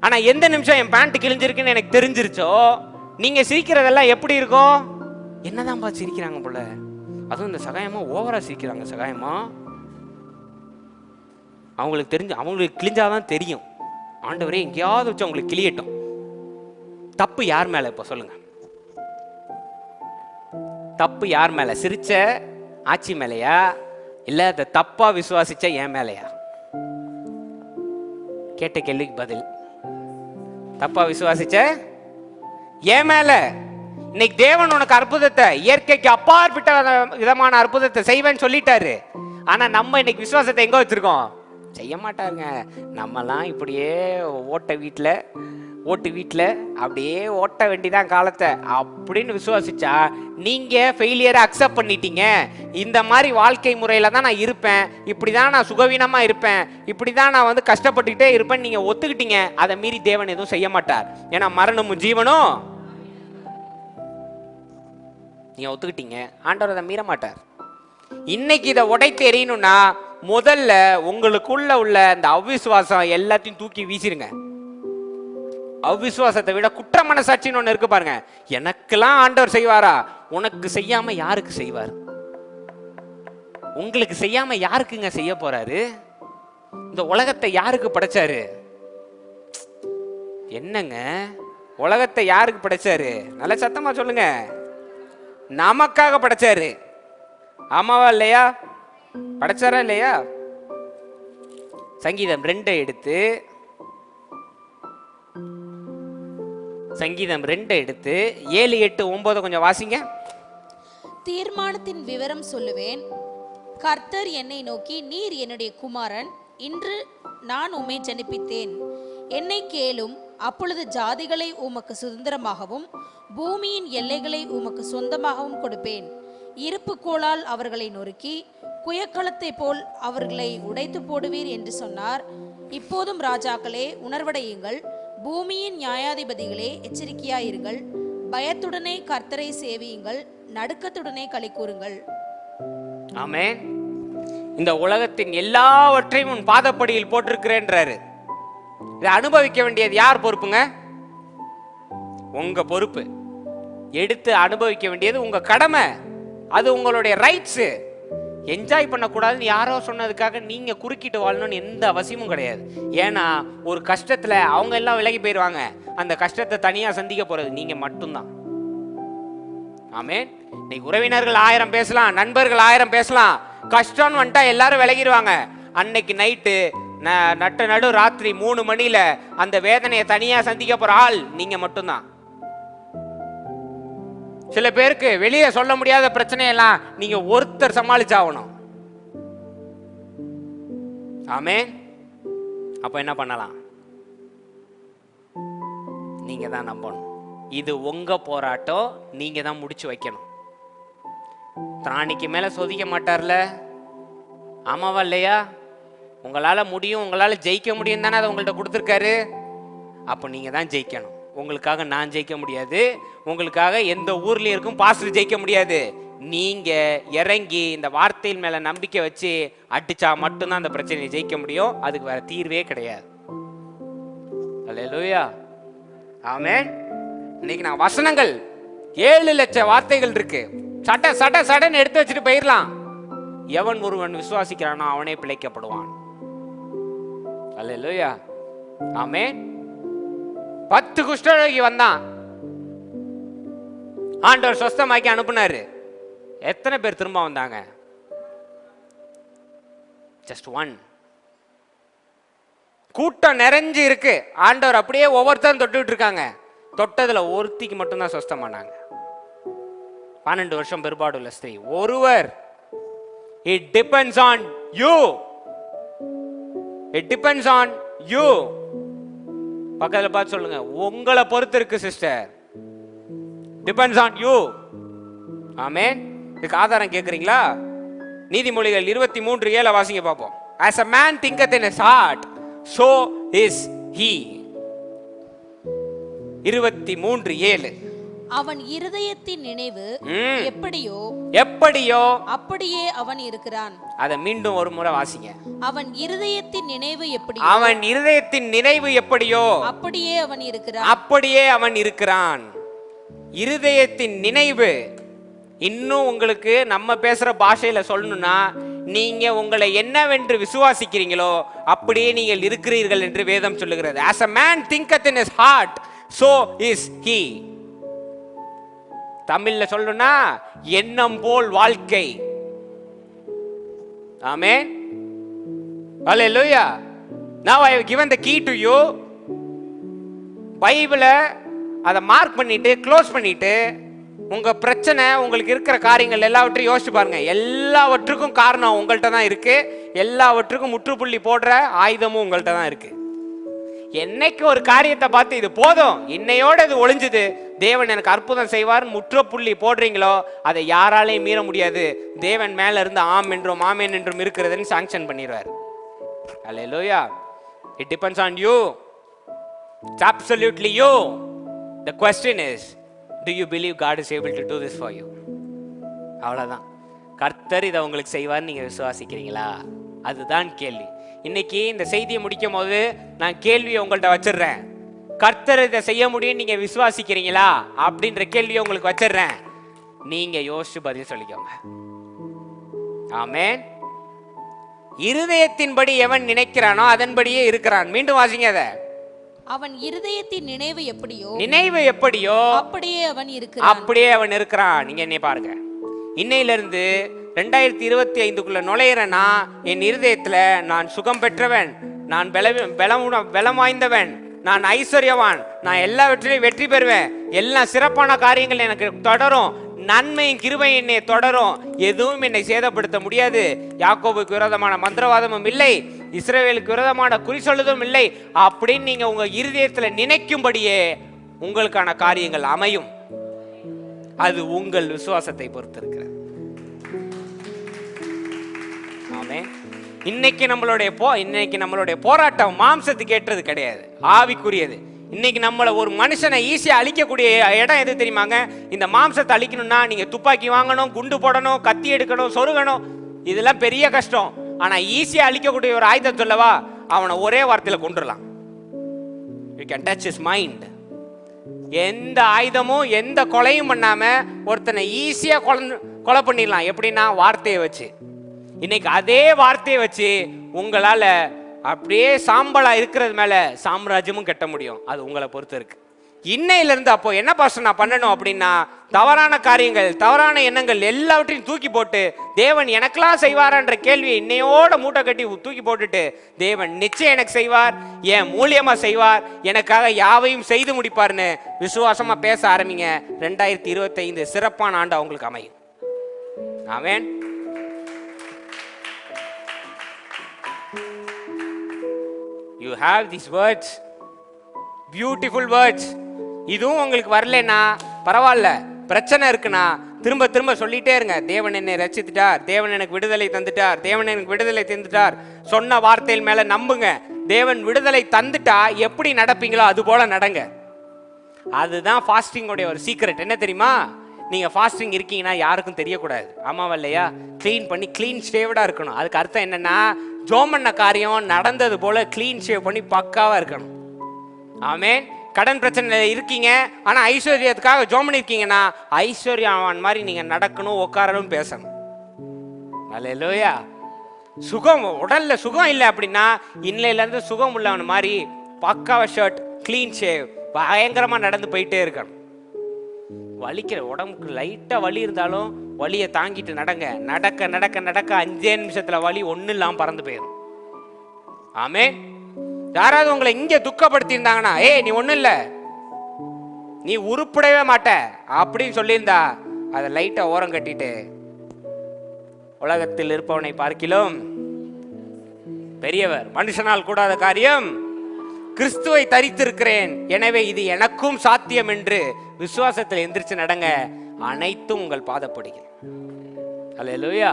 S1: ஆனா எந்த நிமிஷம் என் பேண்ட் கிழிஞ்சிருக்குன்னு எனக்கு தெரிஞ்சிருச்சோ, நீங்க சிரிக்கிறதெல்லாம் எப்படி இருக்கும்? என்னதான் பார்த்து சிரிக்கிறாங்க போல, அதுவும் இந்த சகாயமா ஓவரா சிரிக்கிறாங்க. சகாயமா அவங்களுக்கு தெரிஞ்சு, அவங்களுக்கு கிழிஞ்சாதான் தெரியும். ஆண்டவரே எங்கேயாவது வச்சு அவங்களுக்கு கிளியட்டும். தப்பு யார் மேல இப்ப சொல்லுங்க? தப்பு யார் மேல? சிரிச்ச ஆட்சி மேலையா, இல்ல அந்த தப்பா விசுவாசிச்ச என் மேலையா? கேட்ட கேள்விக்கு பதில், தப்பா விசுவாசிச்ச என் மேல. இன்னைக்கு தேவன் உனக்கு அற்புதத்தை, இயற்கைக்கு அப்பாற்பட்ட விதமான அற்புதத்தை செய்வேன்னு சொல்லிட்டாரு. ஆனா நம்ம இன்னைக்கு விசுவாசத்தை எங்க வச்சிருக்கோம்? செய்ய மாட்டாங்க. நம்மலாம் இப்படியே ஓட்டு வீட்டில் அப்படியே ஓட்ட வேண்டிதான் காலத்தை அப்படின்னு விசுவாசிச்சா நீங்க ஃபெயிலியரை அக்செப்ட் பண்ணிட்டீங்க. இந்த மாதிரி வாழ்க்கை முறையில தான் நான் இருப்பேன், இப்படிதான் நான் சுகவீனமா இருப்பேன், இப்படிதான் நான் வந்து கஷ்டப்பட்டுக்கிட்டே இருப்பேன் நீங்க ஒத்துக்கிட்டீங்க. அதை மீறி தேவன் எதுவும் செய்ய மாட்டார். ஏன்னா மரணமும் ஜீவனும் நீங்க ஒத்துக்கிட்டீங்க, ஆண்டவர் அதை மீற மாட்டார். இன்னைக்கு இதை உடைத்து எறியணும்னா முதல்ல உங்களுக்குள்ள உள்ள இந்த அவ்விசுவாசம் எல்லாத்தையும் தூக்கி வீசிருங்க. அவ்விசுவாசத்தை விட குற்ற மனசாட்சின்னு ஒண்ணு இருக்கு பாருங்க. எனக்கெல்லாம் ஆண்டவர் செய்வாரா? உனக்கு செய்யாம யாருக்கு செய்வார்? உங்களுக்கு செய்யாம யாருக்குங்க செய்ய போறாரு? இந்த உலகத்தை யாருக்கு படைச்சாரு? என்னங்க உலகத்தை யாருக்கு படைச்சாரு? நல்ல சத்தமா சொல்லுங்க. நமக்காக படைச்சாரு. ஆமாவா இல்லையா? படைச்சாரா இல்லையா? சங்கீதம் 2 எடுத்து சங்கீதம் 2 எடுத்து 7, 8, 9 கொஞ்சம் வாசிங்க.
S2: தீர்மானத்தின் விவரம் சொல்லுவேன். கர்த்தர் என்னை நோக்கி, நீர் என்னுடைய குமாரன், இன்று நான் உம்மை ஜனிப்பித்தேன். என்னை கேளும், அப்பொழுது ஜாதிகளை உமக்கு சுதந்திரமாகவும் பூமியின் எல்லைகளை உமக்கு சொந்தமாகவும் கொடுப்பேன். இருப்பு கோலால் அவர்களை நொறுக்கி குயக்களத்தை போல் அவர்களை உடைத்து போடுவீர் என்று சொன்னார். இப்போதும் ராஜாக்களே உணர்வடையுங்கள், பூமியின் நியாயாதிபதிகளே எச்சரிக்கையாயிருங்கள். பயத்துடனே கர்த்தரை சேவியுங்கள், நடுக்கத்துடனே களி கூறுங்கள்.
S1: ஆமென். இந்த உலகத்தின் எல்லாவற்றையும் உன் பாதப்படியில் போட்டிருக்கிறேன்றாரு. இதை அனுபவிக்க வேண்டியது யார் பொறுப்புங்க? உங்க பொறுப்பு. எடுத்து அனுபவிக்க வேண்டியது உங்க கடமை. அது உங்களுடைய ரைட்ஸ். என்ஜாய் பண்ணக்கூடாதுன்னு யாரோ சொன்னதுக்காக நீங்க குறுக்கிட்டு வாழணும்னு எந்த அவசியமும் கிடையாது. ஏன்னா ஒரு கஷ்டத்துல அவங்க எல்லாம் விலகி போயிடுவாங்க. அந்த கஷ்டத்தை தனியா சந்திக்க போறது நீங்க மட்டும்தான். ஆமென். இன்னைக்கு உறவினர்கள் 1000 பேசலாம், நண்பர்கள் 1000 பேசலாம், கஷ்டம்னு வந்துட்டா எல்லாரும் விலகிடுவாங்க. அன்னைக்கு நைட்டு நடு ராத்திரி 3 மணில அந்த வேதனையை தனியா சந்திக்க போற ஆள் நீங்க மட்டும்தான். சில பேருக்கு வெளியே சொல்ல முடியாத பிரச்சனையெல்லாம் நீங்க ஒருத்தர் சமாளிச்சாகணும். ஆமென். அப்ப என்ன பண்ணலாம்? நீங்க தான் நம்பணும். இது உங்க போராட்டம். நீங்க தான் முடிச்சு வைக்கணும். திராணிக்கு மேல சோதிக்க மாட்டார்ல? ஆமாவா இல்லையா? உங்களால முடியும், உங்களால ஜெயிக்க முடியும் தானே அதை உங்கள்ட்ட கொடுத்துருக்காரு. அப்போ நீங்க தான் ஜெயிக்கணும். உங்களுக்காக நான் ஜெயிக்க முடியாது. உங்களுக்காக எந்த ஊர்லயும் இருக்கும் பாஸ்டர் ஜெயிக்க முடியாது. நீங்க இறங்கி இந்த வார்த்தையின் மேல நம்பிக்கை வச்சு அடிச்சா மட்டும்தான் அந்த பிரச்சனையை ஜெயிக்க முடியும். அதுக்கு வேற தீர்வே கிடையாது. அல்லேலூயா. ஆமென். இன்னைக்கு நான் வசனங்கள் 7 லட்சம் வார்த்தைகள் இருக்கு. சடன்னு எடுத்து வச்சுட்டு போயிடலாம். எவன் ஒருவன் விசுவாசிக்கிறானோ அவனே பிழைக்கப்படுவான். அல்லேலூயா. ஆமென். 10 குஷ்டரோகி வந்தான், ஆண்டவர் சொஸ்தமாக்கி அனுப்புனாரு. எத்தனை பேர் திரும்ப வந்தாங்க? ஜஸ்ட் 1. கூட்டம் நிறைஞ்சு இருக்கு. ஆண்டவர் அப்படியே ஒவ்வொருத்தரும் தொட்டுட்டு இருக்காங்க. தொட்டதுல ஒருத்திக்கு மட்டும்தான் சொஸ்தமானாங்க. 12 வருஷம் பெருபாடுள்ள ஸ்திரீ. ஒருவர். It depends on you. It depends on you. பக்கத்துல பார்த்து சொல்லுங்க, உங்களை பொறுத்து இருக்கு சிஸ்டர். Depends on you. ஆமென். இதுக்கு ஆதாரம் கேக்குறீங்களா? நீதிமொழிகள் 23:7 வாசிங்க பார்ப்போம். As a man thinketh in his heart, so is he. 23:7.
S2: அவன் இருதயத்தின் நினைவு
S1: எப்படியோ
S2: அப்படியே அவன் இருக்கிறான்.
S1: அதை மீண்டும் ஒரு முறை வாசிங்க.
S2: அவன் இருதயத்தின் நினைவு எப்படியோ
S1: அவன் இருதயத்தின் நினைவு எப்படியோ
S2: அப்படியே அவன் இருக்கிறான்.
S1: அப்படியே அவன் இருக்கிறான். இருதயத்தின் நினைவு. இன்னும் உங்களுக்கு நம்ம பேசுற பாஷையில சொல்லணும்னா, நீங்க உங்களை என்னவென்று விசுவாசிக்கிறீங்களோ அப்படியே நீங்கள் இருக்கிறீர்கள் என்று வேதம் சொல்லுகிறது. As a man thinketh in his heart, so is he. தமிழ்ல சொல்லணும்னா எண்ணம் போல் வாழ்க்கை. ஆமென். ஹல்லேலூயா. Now I have given the key to you. பைபிளை அதை மார்க் பண்ணிட்டு க்ளோஸ் பண்ணிட்டு உங்க பிரச்சனை, உங்களுக்கு இருக்கிற காரியங்கள் எல்லாவற்றையும் யோசிச்சு பாருங்க. எல்லாவற்றுக்கும் காரணம் உங்கள்கிட்ட தான் இருக்கு. எல்லாவற்றுக்கும் முற்றுப்புள்ளி போடுற ஆயுதமும் உங்கள்கிட்ட தான் இருக்கு. என்னைக்கு ஒரு காரியத்தை பார்த்து இது போதும், இன்னையோட இது ஒளிஞ்சுது, தேவன் எனக்கு அற்புதம் செய்வார் முற்றுப்புள்ளி போடுறீங்களோ அதை யாராலையும் மீற முடியாது. தேவன் மேல இருந்து ஆம் என்றும் ஆமேன் என்றும் இருக்கிறதுன்னு சாங்ஷன் பண்ணிடுவார். அல்லேலூயா. It depends on you. It's absolutely you. The question is, do you believe God is able to do this for you? அவ்வளவுதான். கர்த்தர் இதை உங்களுக்கு செய்வார் நீங்க விசுவாசிக்கிறீங்களா? அதுதான் கேள்வி. இன்னைக்கு இந்த செய்தியை முடிக்கும் போது நான் கேள்வியை உங்கள்கிட்ட வச்சிடுறேன். கர்த்தர் இதை செய்ய முடியும் நீங்க விசுவாசிக்கிறீங்களா அப்படின்ற கேள்வியை உங்களுக்கு வச்சிடுறேன். நீங்க யோசிச்சு பதில் சொல்லிக்கோங்க. ஆமென். இருதயத்தின்படி எவன் நினைக்கிறானோ அதன்படியே இருக்கிறான். மீண்டும் வாசிங்க அதை.
S2: அவன் இருதயத்தின் நினைவு எப்படியோ அப்படியே அவன் இருக்கிறான்.
S1: நீங்க என்ன பாருங்க, இன்னையில இருந்து 2025க்குள்ள நுழையிறேன்னா என் இருதயத்துல நான் சுகம் பெற்றவன், நான் பலம் வாய்ந்தவன், நான் ஐஸ்வர்யவான், நான் எல்லாவற்றிலையும் வெற்றி பெறுவேன், எல்லாம் சிறப்பான காரியங்கள் எனக்கு தொடரும், நன்மையும் கிருபையும் என்னை தொடரும், எதுவும் என்னை சேதப்படுத்த முடியாது, யாக்கோபுக்கு விரோதமான மந்திரவாதமும் இல்லை, இஸ்ரவேலுக்கு விரோதமான குறி சொல்லுதும் இல்லை அப்படின்னு நீங்க உங்க இருதயத்துல நினைக்கும்படியே உங்களுக்கான காரியங்கள் அமையும். அது உங்கள் விசுவாசத்தை பொறுத்து இருக்கிறது. ஆமென். இன்னைக்கு நம்மளுடைய போராட்டம் மாம்சத்துக்கு ஏற்றது கிடையாது, ஆவிக்குரியது. இன்னைக்கு நம்மள ஒரு மனுஷனை ஈஸியா அழிக்கக்கூடிய இடம் எது தெரியுமாங்க? இந்த மாம்சத்தை அழிக்கணும்னா நீங்க துப்பாக்கி வாங்கணும், குண்டு போடணும், கத்தி எடுக்கணும், சொருகணும், இதெல்லாம் பெரிய கஷ்டம். ஆனா ஈஸியா அழிக்கக்கூடிய ஒரு ஆயுதம் சொல்லவா, அவனை ஒரே வார்த்தையில கொண்டுடலாம். You can touch his mind. எந்த ஆயுதமும் எந்த கொலையும் பண்ணாம ஒருத்தனை ஈஸியா கொலை பண்ணிடலாம். எப்படின்னா வார்த்தையை வச்சு. இன்னைக்கு அதே வார்த்தையை வச்சு உங்களால அப்படியே சாம்பலா இருக்கிறது மேல சாம்ராஜ்யமும் கட்ட முடியும். அது உங்களை பொறுத்து இருக்கு. இன்னையில இருந்து அப்போ என்ன பாஸ்டர் நான் பண்ணணும் அப்படின்னா, தவறான காரியங்கள், தவறான எண்ணங்கள் எல்லாவற்றையும் தூக்கி போட்டு தேவன் எனக்கெல்லாம் செய்வாரான்ற கேள்வியை இன்னையோட மூட்டை கட்டி தூக்கி போட்டுட்டு, தேவன் நிச்சயம் எனக்கு செய்வார், என் மூலியமா செய்வார், எனக்காக யாவையும் செய்து முடிப்பார்னு விசுவாசமா பேச ஆரம்பிங்க. 2025 சிறப்பான ஆண்டு அவங்களுக்கு அமையும். ஆமென். You have these words, beautiful words. இதுவும் உங்களுக்கு வரலன்னா பரவாயில்ல, பிரச்சனை இருக்குன்னா திரும்ப திரும்ப சொல்லிட்டே இருங்க. தேவன் என்னை ரட்சித்துட்டார், தேவன் எனக்கு விடுதலை தந்துட்டார், தேவன் எனக்கு விடுதலை தந்துட்டார். சொன்ன வார்த்தையின் மேல நம்புங்க. தேவன் விடுதலை தந்துட்டா எப்படி நடப்பீங்களோ அது போல நடங்க. அதுதான் ஃபாஸ்டிங்கோடைய ஒரு சீக்ரெட். என்ன தெரியுமா? நீங்க ஃபாஸ்டிங் இருக்கீங்கன்னா யாருக்கும் தெரியக்கூடாது. ஆமாவா இல்லையா? க்ளீன் பண்ணி க்ளீன் ஷேவ்டா இருக்கணும். அதுக்கு அர்த்தம் என்னன்னா, ஜோம் பண்ண காரியம் நடந்தது போல க்ளீன் ஷேவ் பண்ணி பக்காவா இருக்கணும். ஆமென். கடன் பிரச்சனை இருக்கீங்க, ஆனா ஐஸ்வர்யத்துக்காக ஜோம் பண்ணிருக்கீங்கன்னா ஐஸ்வர்யவான் மாதிரி நீங்க நடக்கணும், உட்காரணும், பேசணும். அல்லேலூயா. சுகம், உடல்ல சுகம் இல்லை அப்படின்னா இன்னையில இருந்து சுகம் உள்ளவன் மாதிரி பக்காவா ஷர்ட், க்ளீன் ஷேவ், பயங்கரமா நடந்து போயிட்டே இருக்கணும். வலிக்கிற உடம்புக்கு லைட்டா வலி இருந்தாலும் வலியை தாங்கிட்டு நடங்க. நடக்க நடக்க நடக்க 5 நிமிஷத்துல வலி ஒன்னும் இல்லாம பறந்து போயிடும். ஆமே. யாராவது உங்களை இங்க துக்கப்படுத்தி இருந்தாங்கன்னா, ஏய் நீ ஒண்ணும் இல்ல, நீ உருப்படவே மாட்ட அப்படின்னு சொல்லியிருந்தா அதை லைட்டா ஓரம் கட்டிட்டு, உலகத்தில் இருப்பவனை பார்க்கிலும் பெரியவர், மனுஷனால் கூடாத காரியம் கிறிஸ்துவை தரித்திருக்கிறேன், எனவே இது எனக்கும் சாத்தியம் என்று விசுவாசத்தில் எந்திரிச்சு நடங்க. அனைத்தும் உங்கள் பாதப்படிகள். அல்லேலூயா.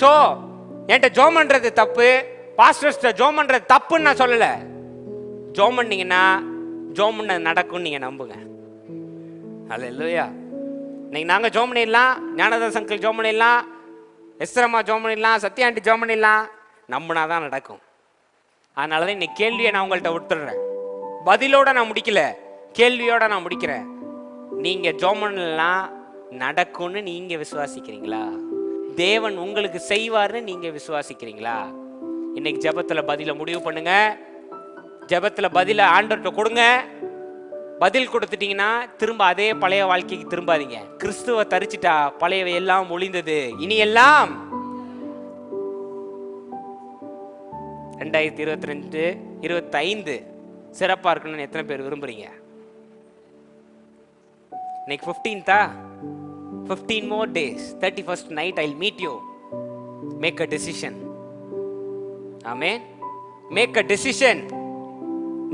S1: சோ என்கிட்ட ஜோம் பண்றது தப்பு, பாஸ்டர்ஸ்ட ஜோம் பண்றது தப்புன்னு நான் சொல்லல. ஜோம் பண்ணீங்கன்னா ஜோம் பண்ண நடக்கும் நீங்க நம்புங்க. அல்லேலூயா. இன்னைக்கு நாங்க ஜோம் பண்ணிடலாம், ஞானதாஸ் அங்கிள் ஜோம் பண்ணிடலாம், எஸ்ரம்மா ஜோம் பண்ணிடலாம், சத்யாண்டி ஜோம் பண்ணிடலாம், நம்பினாதான் நடக்கும். அதனாலதான் இன்னைக்கு கேள்வியை நான் உங்கள்கிட்ட விட்டுறேன். பதிலோட நான் முடிக்கல, கேள்வியோட நான் முடிக்கிறேன். நீங்க ஜோம் பண்ணலாம் நடக்கும்னு நீங்க விசுவாசிக்கிறீங்களா? தேவன் உங்களுக்கு செய்வார்னு நீங்க விசுவாசிக்கிறீங்களா? இன்னைக்கு ஜெபத்துல பதில முடிவு பண்ணுங்க. ஜெபத்துல பதில ஆண்டவர்கிட்ட கொடுங்க. பதில் கொடுத்துட்டீங்கன்னா திரும்ப அதே பழைய வாழ்க்கைக்கு திரும்பாதீங்க. கிறிஸ்துவ தரிச்சிட்டா பழையவை எல்லாம் ஒளிந்தது, இனி எல்லாம் 2022 25 சிறப்பா இருக்கணும்னு எத்தனை பேர் விரும்புறீங்க? இன்னைக்கு 15th 15 more days, 31st night I'll meet you. Make a decision. Amen. Make a decision,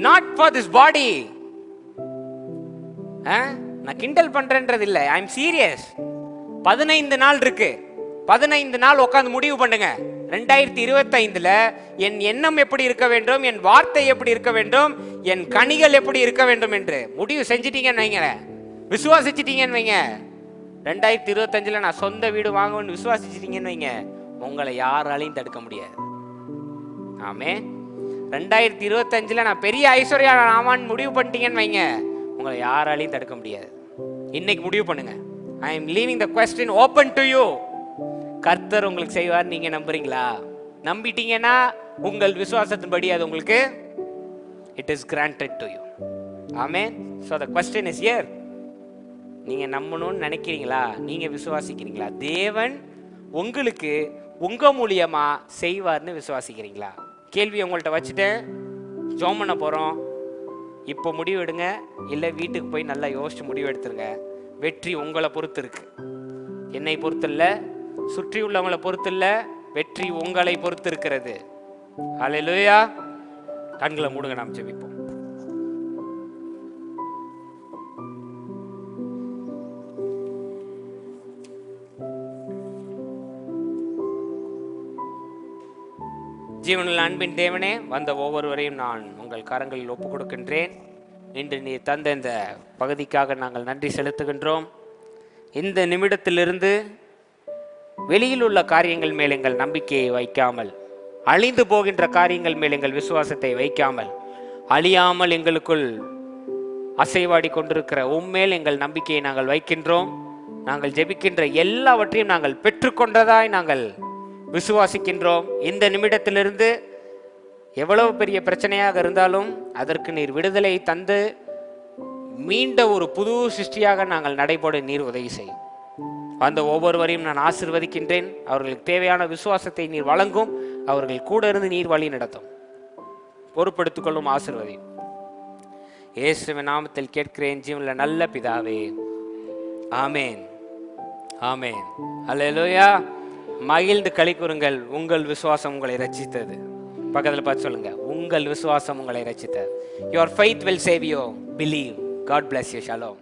S1: not for this body. நான் கிண்டல் பண்றேன்றது இல்ல, ஐ எம் சீரியஸ். 15 நாள் இருக்கு. 15 நாள் உட்கார்ந்து முடிவு பண்ணுங்க. 2025ல என் எண்ணம் எப்படி இருக்க வேண்டும், என் வார்த்தை எப்படி இருக்க வேண்டும், என் கனிகள் எப்படி இருக்க வேண்டும் என்று முடிவு செஞ்சிட்டீங்கன்னு வைங்க, விசுவாசிச்சிட்டீங்கன்னு வைங்க. 2025ல நான் சொந்த வீடு வாங்குவேன்னு விசுவாசிச்சிட்டீங்கன்னு வைங்க, உங்களை யாராலையும் தடுக்க முடியாது. ஆமே. 2025ல நான் பெரிய ஐஸ்வர்யவான் ஆவான்னு முடிவு பண்ணிட்டீங்கன்னு வைங்க, உங்களை யாராலையும் தடுக்க முடியாது. இன்னைக்கு முடிவு பண்ணுங்க. I am leaving the question open to you. கர்த்தர் உங்களுக்கு செய்வார், நீங்க நம்புறீங்களா? நம்பிட்டீங்கன்னா உங்கள் விசுவாசத்தின்படி அது உங்களுக்கு it is granted to you. Amen. So the question is here, நீங்க நம்பணும்னு நினைக்கிறீங்களா? நீங்க விசுவாசிக்கிறீங்களா? தேவன் உங்களுக்கு உங்க மூலியமா செய்வார்னு விசுவாசிக்கிறீங்களா? கேள்வி உங்கள்கிட்ட வச்சுட்டேன். ஜெபம் பண்ண போறோம். இப்போ முடிவு எடுங்க, இல்லை வீட்டுக்கு போய் நல்லா யோசிச்சு முடிவு எடுத்துருங்க. வெற்றி உங்களை பொறுத்து இருக்கு, என்னை பொறுத்து இல்லை, சுற்றி உள்ளவங்களை பொறுத்து இல்லை, வெற்றி உங்களை பொறுத்து இருக்கிறது. ஹல்லேலூயா. கண்களை மூடுங்க, நாம் ஜெபிப்போம். ஜீவனுள்ள அன்பின் தேவனே, வந்த ஒவ்வொருவரையும் நான் உங்கள் கரங்களில் ஒப்புக் கொடுக்கின்றேன். இன்று நீ தந்த இந்த பகுதிக்காக நாங்கள் நன்றி செலுத்துகின்றோம். இந்த நிமிடத்திலிருந்து வெளியில் உள்ள காரியங்கள் மேல் எங்கள் நம்பிக்கையை வைக்காமல், அழிந்து போகின்ற காரியங்கள் மேல் எங்கள் விசுவாசத்தை வைக்காமல், அழியாமல் எங்களுக்குள் அசைவாடி கொண்டிருக்கிற உம்மேல் எங்கள் நம்பிக்கையை நாங்கள் வைக்கின்றோம். நாங்கள் ஜெபிக்கின்ற எல்லாவற்றையும் நாங்கள் பெற்றுக்கொண்டதாய் நாங்கள் விசுவாசிக்கின்றோம். இந்த நிமிடத்திலிருந்து எவ்வளவு பெரிய பிரச்சனையாக இருந்தாலும் அதற்கு நீர் விடுதலை தந்து மீண்ட ஒரு புது சிருஷ்டியாக நாங்கள் நடைபோட நீர் உதவி செய்யும். அந்த ஒவ்வொருவரையும் நான் ஆசீர்வதிக்கின்றேன். அவர்களுக்கு தேவையான விசுவாசத்தை நீர் வழங்கும். அவர்கள் கூட இருந்து நீர் வழி நடத்தும். பொறுப்படுத்திக் கொள்ளும், ஆசீர்வதியும். இயேசுவின் நாமத்தில் கேட்கிறேன் ஜீவனில் நல்ல பிதாவே. ஆமேன், ஆமேன். அல்லேலூயா. மகிழ்ந்து களி கூறுங்கள், உங்கள் விசுவாசம் உங்களை ரட்சித்தது. பக்கத்தில் பார்த்து சொல்லுங்க, உங்கள் விசுவாசம் உங்களை ரட்சித்தது. Your faith will save you. Believe. God bless you. Shalom.